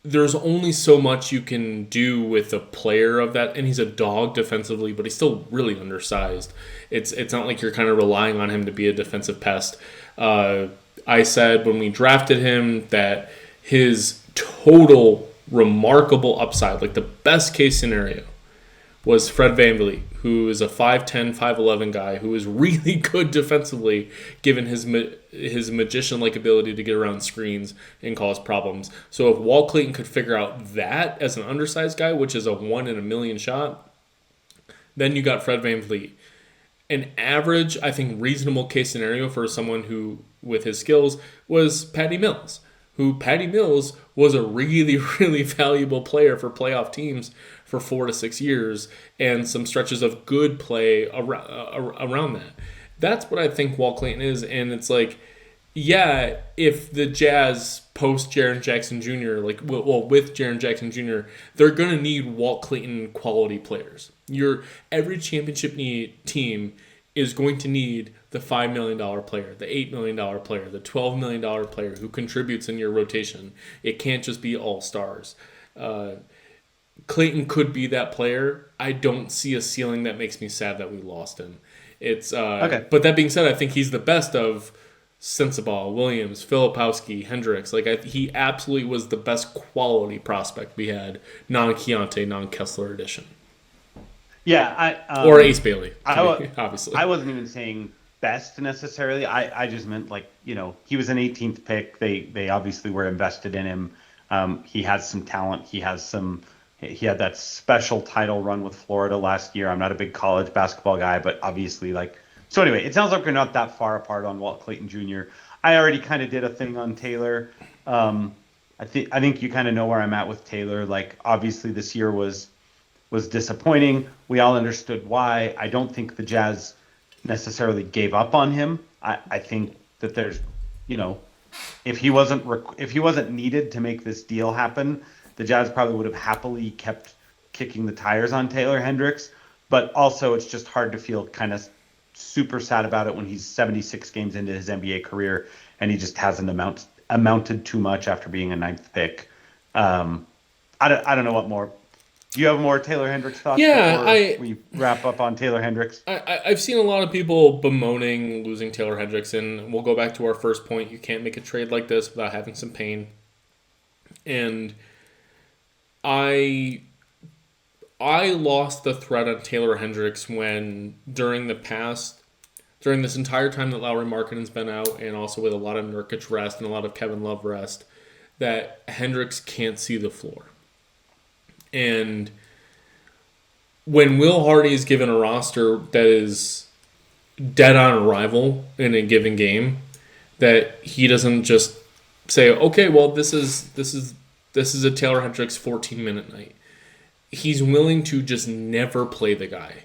there's only so much you can do with a player of that, and he's a dog defensively, but he's still really undersized. It's not like you're kind of relying on him to be a defensive pest. I said when we drafted him that his total remarkable upside, like the best case scenario, was Fred VanVleet, who is a 5'10", 5'11" guy who is really good defensively given his magician-like ability to get around screens and cause problems. So if Walt Clayton could figure out that as an undersized guy, which is a 1 in a million shot, then you got Fred VanVleet. An average, I think, reasonable case scenario for someone who, with his skills, was Patty Mills, who Patty Mills was a really, really valuable player for playoff teams for 4 to 6 years and some stretches of good play around that. That's what I think Walt Clayton is, and it's like, yeah, if the Jazz post Jaren Jackson Jr., with Jaren Jackson Jr., they're going to need Walt Clayton quality players. Every championship team is going to need the $5 million player, the $8 million player, the $12 million player who contributes in your rotation. It can't just be all stars. Clayton could be that player. I don't see a ceiling that makes me sad that we lost him. It's okay. But that being said, I think he's the best of Sensabaugh, Williams, Filipowski, Hendricks. He absolutely was the best quality prospect we had, non-Keontae, non-Kessler edition. Yeah, or Ace Bailey, obviously. I wasn't even saying best necessarily. I just meant he was an 18th pick. They obviously were invested in him. He has some talent. He had that special title run with Florida last year. I'm not a big college basketball guy, but obviously so anyway, it sounds like we're not that far apart on Walt Clayton Jr. I already kind of did a thing on Taylor. I think you kind of know where I'm at with Taylor. Obviously this year was disappointing. We all understood why. I don't think the Jazz necessarily gave up on him. I think that there's, if he wasn't needed to make this deal happen, the Jazz probably would have happily kept kicking the tires on Taylor Hendricks. But also, it's just hard to feel kind of super sad about it when he's 76 games into his NBA career and he just hasn't amounted too much after being a 9th pick. I don't know what more. Do you have more Taylor Hendricks thoughts? Yeah, we wrap up on Taylor Hendricks. I've seen a lot of people bemoaning losing Taylor Hendricks, and we'll go back to our first point. You can't make a trade like this without having some pain. And I lost the thread on Taylor Hendricks when during this entire time that Lauri Markkanen's been out, and also with a lot of Nurkic rest and a lot of Kevin Love rest, that Hendricks can't see the floor. And when Will Hardy is given a roster that is dead on arrival in a given game, that he doesn't just say, okay, well, this is a Taylor Hendricks 14-minute night. He's willing to just never play the guy.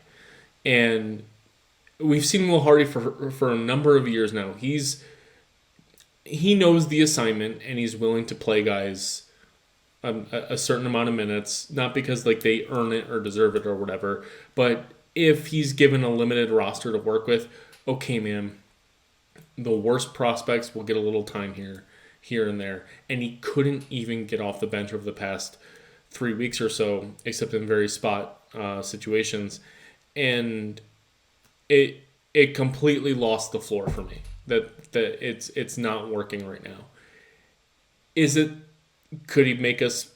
And we've seen Will Hardy for a number of years now. He knows the assignment and he's willing to play guys a certain amount of minutes, not because like they earn it or deserve it or whatever, but if he's given a limited roster to work with, okay, man, the worst prospects will get a little time here and there, and he couldn't even get off the bench over the past 3 weeks or so, except in very spot situations, and it completely lost the floor for me. That it's not working right now. Is it? Could he make us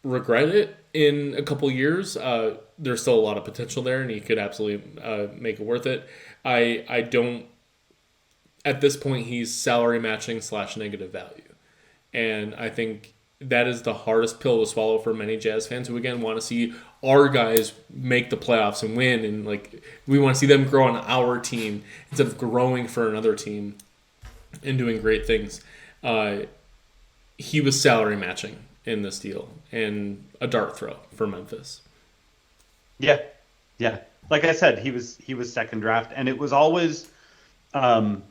regret it in a couple years? There's still a lot of potential there, and he could absolutely make it worth it. I don't. At this point, he's salary matching / negative value, and I think that is the hardest pill to swallow for many Jazz fans who again want to see our guys make the playoffs and win, and like we want to see them grow on our team instead of growing for another team and doing great things. He was salary matching in this deal and a dart throw for Memphis. Yeah. Like I said, he was second draft, and it was always, if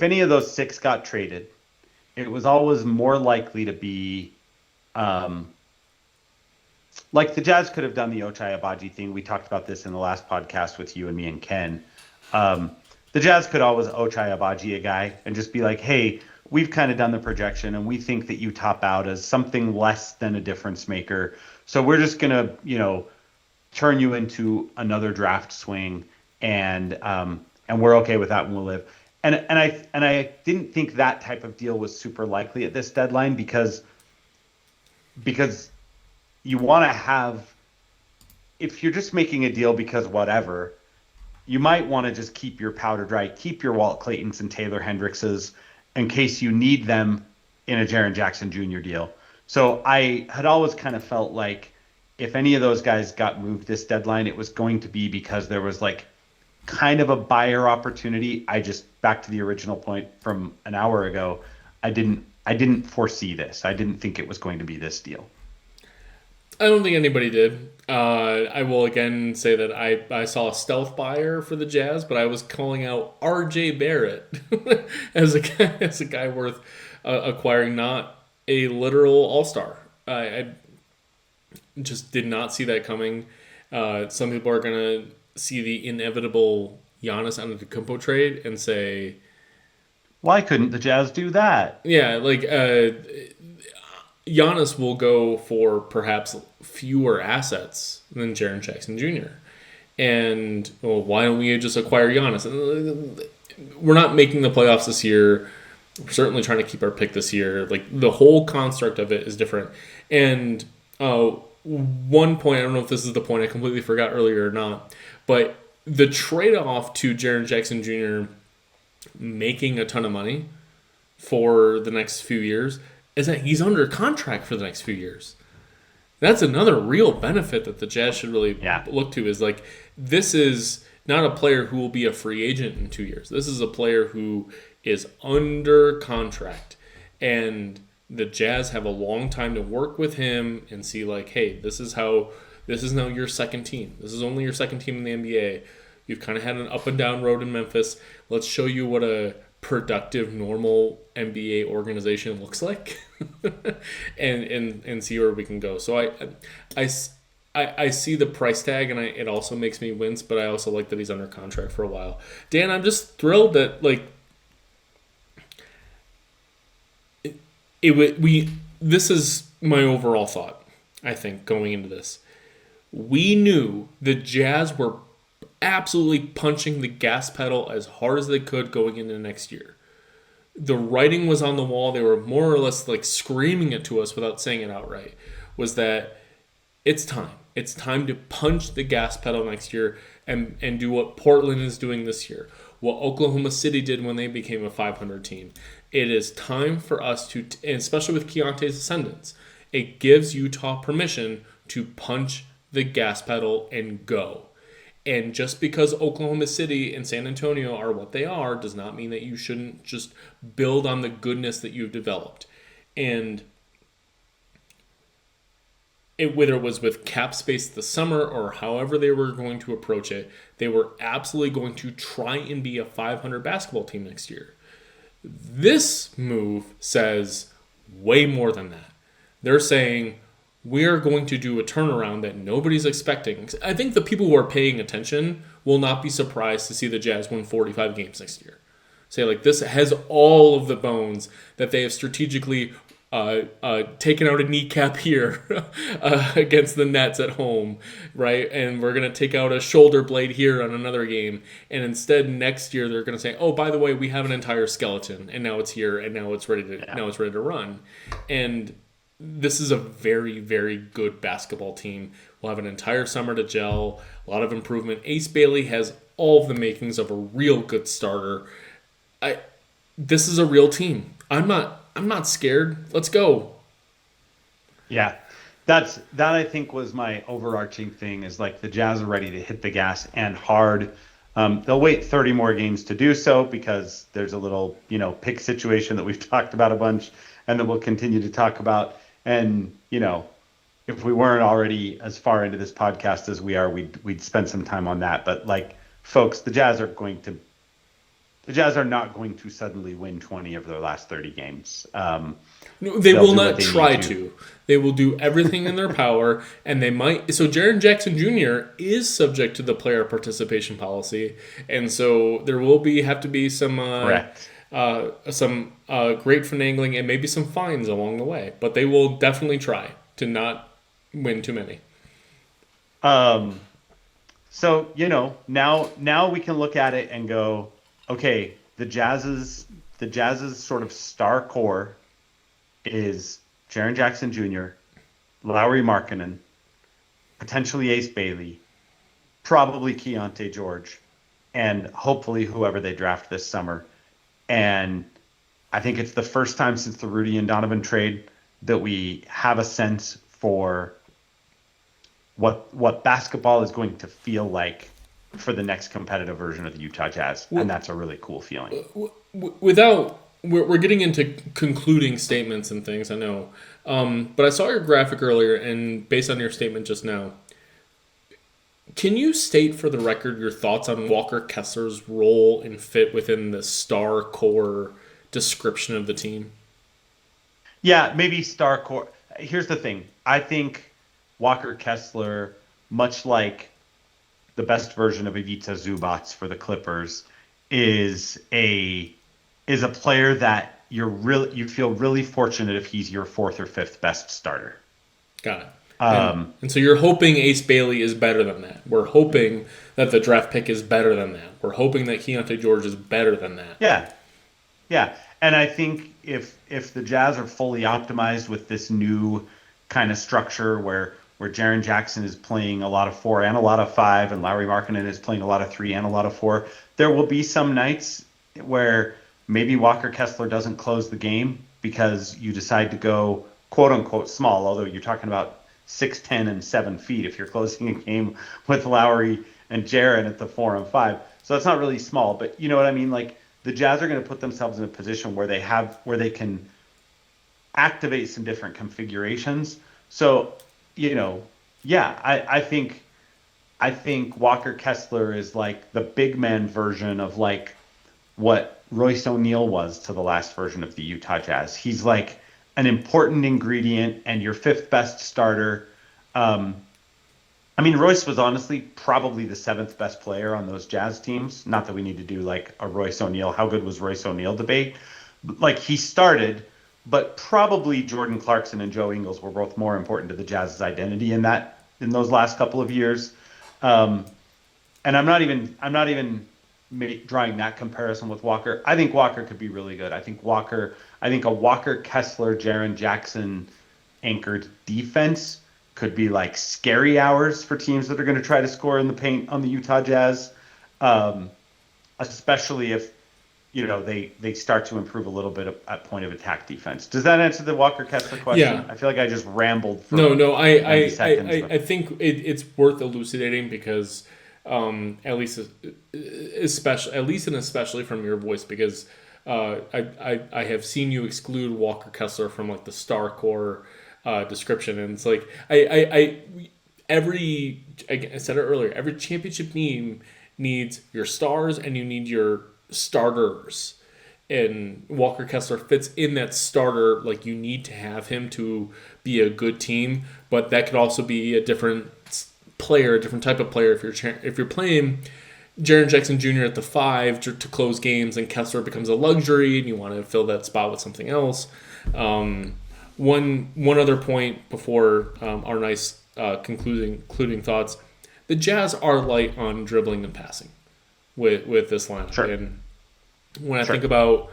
any of those 6 got traded, it was always more likely to be, like the Jazz could have done the Ochai Agbaji thing. We talked about this in the last podcast with you and me and Ken. The Jazz could always Ochai Agbaji a guy and just be like, hey, we've kind of done the projection and we think that you top out as something less than a difference maker. So we're just going to, turn you into another draft swing and we're okay with that and we'll live. And I didn't think that type of deal was super likely at this deadline because you want to have, if you're just making a deal because whatever, you might want to just keep your powder dry, keep your Walt Claytons and Taylor Hendrickses in case you need them in a Jaren Jackson Jr. deal. So I had always kind of felt like if any of those guys got moved this deadline, it was going to be because there was like kind of a buyer opportunity. Back to the original point from an hour ago, I didn't foresee this. I didn't think it was going to be this deal. I don't think anybody did. I will again say that I saw a stealth buyer for the Jazz, but I was calling out R.J. Barrett as a guy worth acquiring, not a literal all-star. I just did not see that coming. Some people are going to see the inevitable Giannis Antetokounmpo trade and say, why couldn't the Jazz do that? Yeah, like Giannis will go for perhaps fewer assets than Jaren Jackson Jr. And well, why don't we just acquire Giannis? We're not making the playoffs this year. We're certainly trying to keep our pick this year. Like the whole construct of it is different. And one point, I don't know if this is the point I completely forgot earlier or not, but the trade-off to Jaren Jackson Jr. making a ton of money for the next few years is that he's under contract for the next few years. That's another real benefit that the Jazz should really look to, is like, this is not a player who will be a free agent in 2 years. This is a player who is under contract, and the Jazz have a long time to work with him and see like, hey, this is now your second team. This is only your second team in the NBA. You've kind of had an up and down road in Memphis. Let's show you what a productive, normal NBA organization looks like, and see where we can go. So I see the price tag, and it also makes me wince, but I also like that he's under contract for a while. Dan, I'm just thrilled that like this is my overall thought, I think, going into this. We knew the Jazz were absolutely punching the gas pedal as hard as they could going into next year. The writing was on the wall. They were more or less like screaming it to us without saying it outright, was that it's time. It's time to punch the gas pedal next year and do what Portland is doing this year, what Oklahoma City did when they became a 500 team. It is time for us to, and especially with Keontae's ascendance, it gives Utah permission to punch the gas pedal and go. And just because Oklahoma City and San Antonio are what they are does not mean that you shouldn't just build on the goodness that you've developed. And whether it was with cap space this summer or however they were going to approach it, they were absolutely going to try and be a 500 basketball team next year. This move says way more than that. They're saying, we are going to do a turnaround that nobody's expecting. I think the people who are paying attention will not be surprised to see the Jazz win 45 games next year. Say, like, this has all of the bones that they have strategically taken out a kneecap here against the Nets at home, right? And we're going to take out a shoulder blade here on another game. And instead, next year, they're going to say, oh, by the way, we have an entire skeleton, and now it's here, and now it's ready to run. And this is a very, very good basketball team. We'll have an entire summer to gel, a lot of improvement. Ace Bailey has all of the makings of a real good starter. This is a real team. I'm not scared. Let's go. Yeah. That I think was my overarching thing, is like the Jazz are ready to hit the gas and hard. They'll wait 30 more games to do so because there's a little, pick situation that we've talked about a bunch and that we'll continue to talk about. And, if we weren't already as far into this podcast as we are, we'd spend some time on that. But like, folks, the Jazz are not going to suddenly win 20 of their last 30 games. They will not try to. They will do everything in their power, and they might. So Jaren Jackson Jr. is subject to the player participation policy, and so there will have to be some great finagling and maybe some fines along the way. But they will definitely try to not win too many. So now we can look at it and go, okay, the Jazz's sort of star core is Jaren Jackson Jr., Lauri Markkanen, potentially Ace Bailey, probably Keontae George, and hopefully whoever they draft this summer. And I think it's the first time since the Rudy and Donovan trade that we have a sense for what basketball is going to feel like for the next competitive version of the Utah Jazz, and that's a really cool feeling. We're getting into concluding statements and things, I know, but I saw your graphic earlier, and based on your statement just now, can you state for the record your thoughts on Walker Kessler's role and fit within the star core description of the team? Yeah, maybe star core. Here's the thing. I think Walker Kessler, much like the best version of Ivica Zubac for the Clippers, is a player that you feel really fortunate if he's your fourth or fifth best starter. Got it. And so you're hoping Ace Bailey is better than that. We're hoping that the draft pick is better than that. We're hoping that Keontae George is better than that. Yeah. And I think if the Jazz are fully optimized with this new kind of structure where Jaren Jackson is playing a lot of 4 and a lot of 5, and Lauri Markkanen is playing a lot of 3 and a lot of 4, there will be some nights where maybe Walker Kessler doesn't close the game because you decide to go quote unquote small, although you're talking about 6'10" and 7 feet if you're closing a game with Lauri and Jaren at the 4 and 5. So that's not really small, but you know what I mean? Like, the Jazz are going to put themselves in a position where they can activate some different configurations. So, I think Walker Kessler is like the big man version of like what Royce O'Neal was to the last version of the Utah Jazz. He's like an important ingredient and your fifth best starter. Royce was honestly probably the 7th best player on those Jazz teams. Not that we need to do like a Royce O'Neal, how good was Royce O'Neal debate. Like, he started, but probably Jordan Clarkson and Joe Ingles were both more important to the Jazz's identity in those last couple of years. And I'm not even drawing that comparison with Walker. I think Walker could be really good. I think a Walker Kessler, Jaren Jackson anchored defense could be like scary hours for teams that are going to try to score in the paint on the Utah Jazz, especially if they start to improve a little bit at point of attack defense. Does that answer the Walker Kessler question? Yeah. I feel like I just rambled for I seconds. I think it's worth elucidating because especially from your voice, because I have seen you exclude Walker Kessler from like the star core description. And it's like I said it earlier, every championship team needs your stars and you need your starters. And Walker Kessler fits in that starter. Like, you need to have him to be a good team, but that could also be a different player, a different type of player. If you're playing Jaren Jackson Jr. at the 5 to close games, and Kessler becomes a luxury, and you want to fill that spot with something else. One other point before our nice concluding thoughts: the Jazz are light on dribbling and passing with this lineup. Sure. And when I think about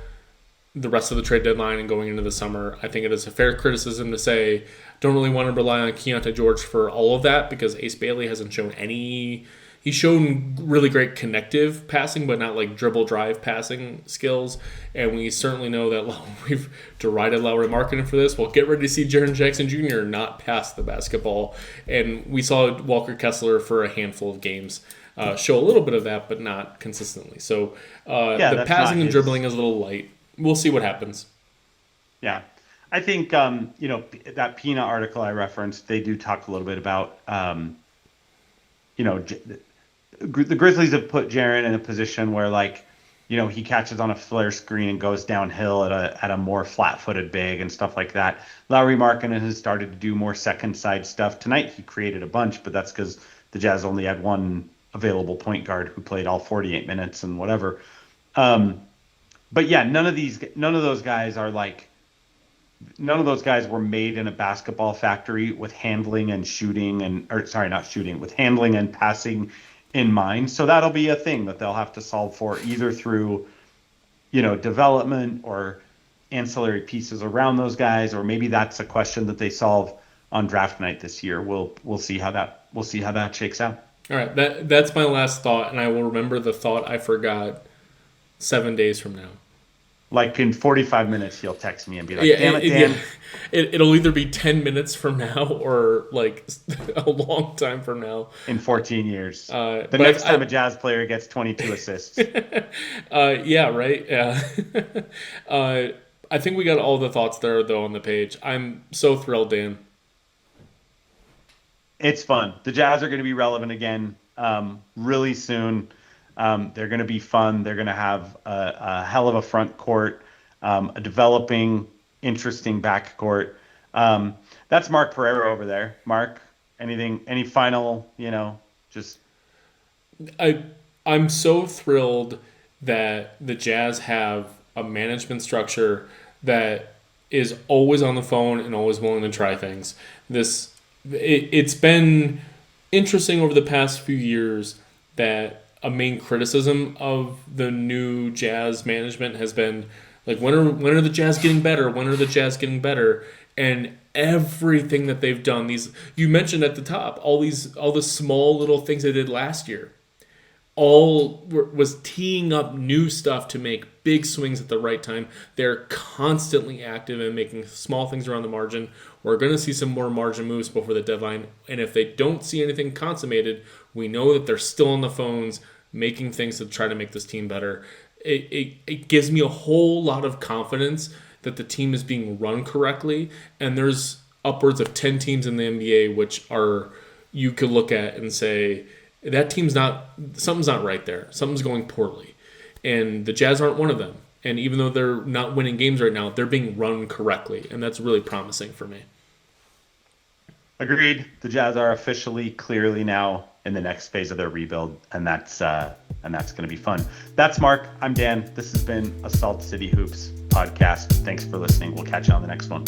the rest of the trade deadline and going into the summer, I think it is a fair criticism to say don't really want to rely on Keontae George for all of that, because Ace Bailey hasn't shown any. He's shown really great connective passing, but not like dribble drive passing skills. And we certainly know that we've derided Lauri Markkanen for this. Well, get ready to see Jaren Jackson Jr. not pass the basketball. And we saw Walker Kessler for a handful of games show a little bit of that, but not consistently. So the passing and dribbling is a little light. We'll see what happens. Yeah. I think, that PINA article I referenced, they do talk a little bit about, the Grizzlies have put Jaren in a position where, he catches on a flare screen and goes downhill at a more flat-footed big and stuff like that. Lauri Markkanen has started to do more second side stuff. Tonight he created a bunch, but that's because the Jazz only had one available point guard who played all 48 minutes and whatever. But yeah, none of those guys were made in a basketball factory with handling and with handling and passing in mind. So that'll be a thing that they'll have to solve for, either through, development or ancillary pieces around those guys, or maybe that's a question that they solve on draft night this year. We'll see how that shakes out. All right, that's my last thought, and I will remember the thought I forgot 7 days from now. Like in 45 minutes, he'll text me and be like, "Damn it, Dan." It'll either be 10 minutes from now or like a long time from now. In 14 years. The next time a Jazz player gets 22 assists. Yeah, right. Yeah. I think we got all the thoughts there, though, on the page. I'm so thrilled, Dan. It's fun. The Jazz are going to be relevant again really soon. They're going to be fun. They're going to have a hell of a front court, a developing, interesting back court. That's Mark Pereira over there. Mark, any final, just... I'm so thrilled that the Jazz have a management structure that is always on the phone and always willing to try things. It's been interesting over the past few years that a main criticism of the new Jazz management has been like, when are the Jazz getting better? When are the Jazz getting better? And everything that they've done, you mentioned at the top, all the small little things they did last year, was teeing up new stuff to make big swings at the right time. They're constantly active and making small things around the margin. We're going to see some more margin moves before the deadline. And if they don't see anything consummated, we know that they're still on the phones making things to try to make this team better. It gives me a whole lot of confidence that the team is being run correctly. And there's upwards of 10 teams in the NBA which you could look at and say, that something's not right there. Something's going poorly. And the Jazz aren't one of them. And even though they're not winning games right now, they're being run correctly. And that's really promising for me. Agreed. The Jazz are officially, clearly now in the next phase of their rebuild. And that's going to be fun. That's Mark. I'm Dan. This has been a Salt City Hoops podcast. Thanks for listening. We'll catch you on the next one.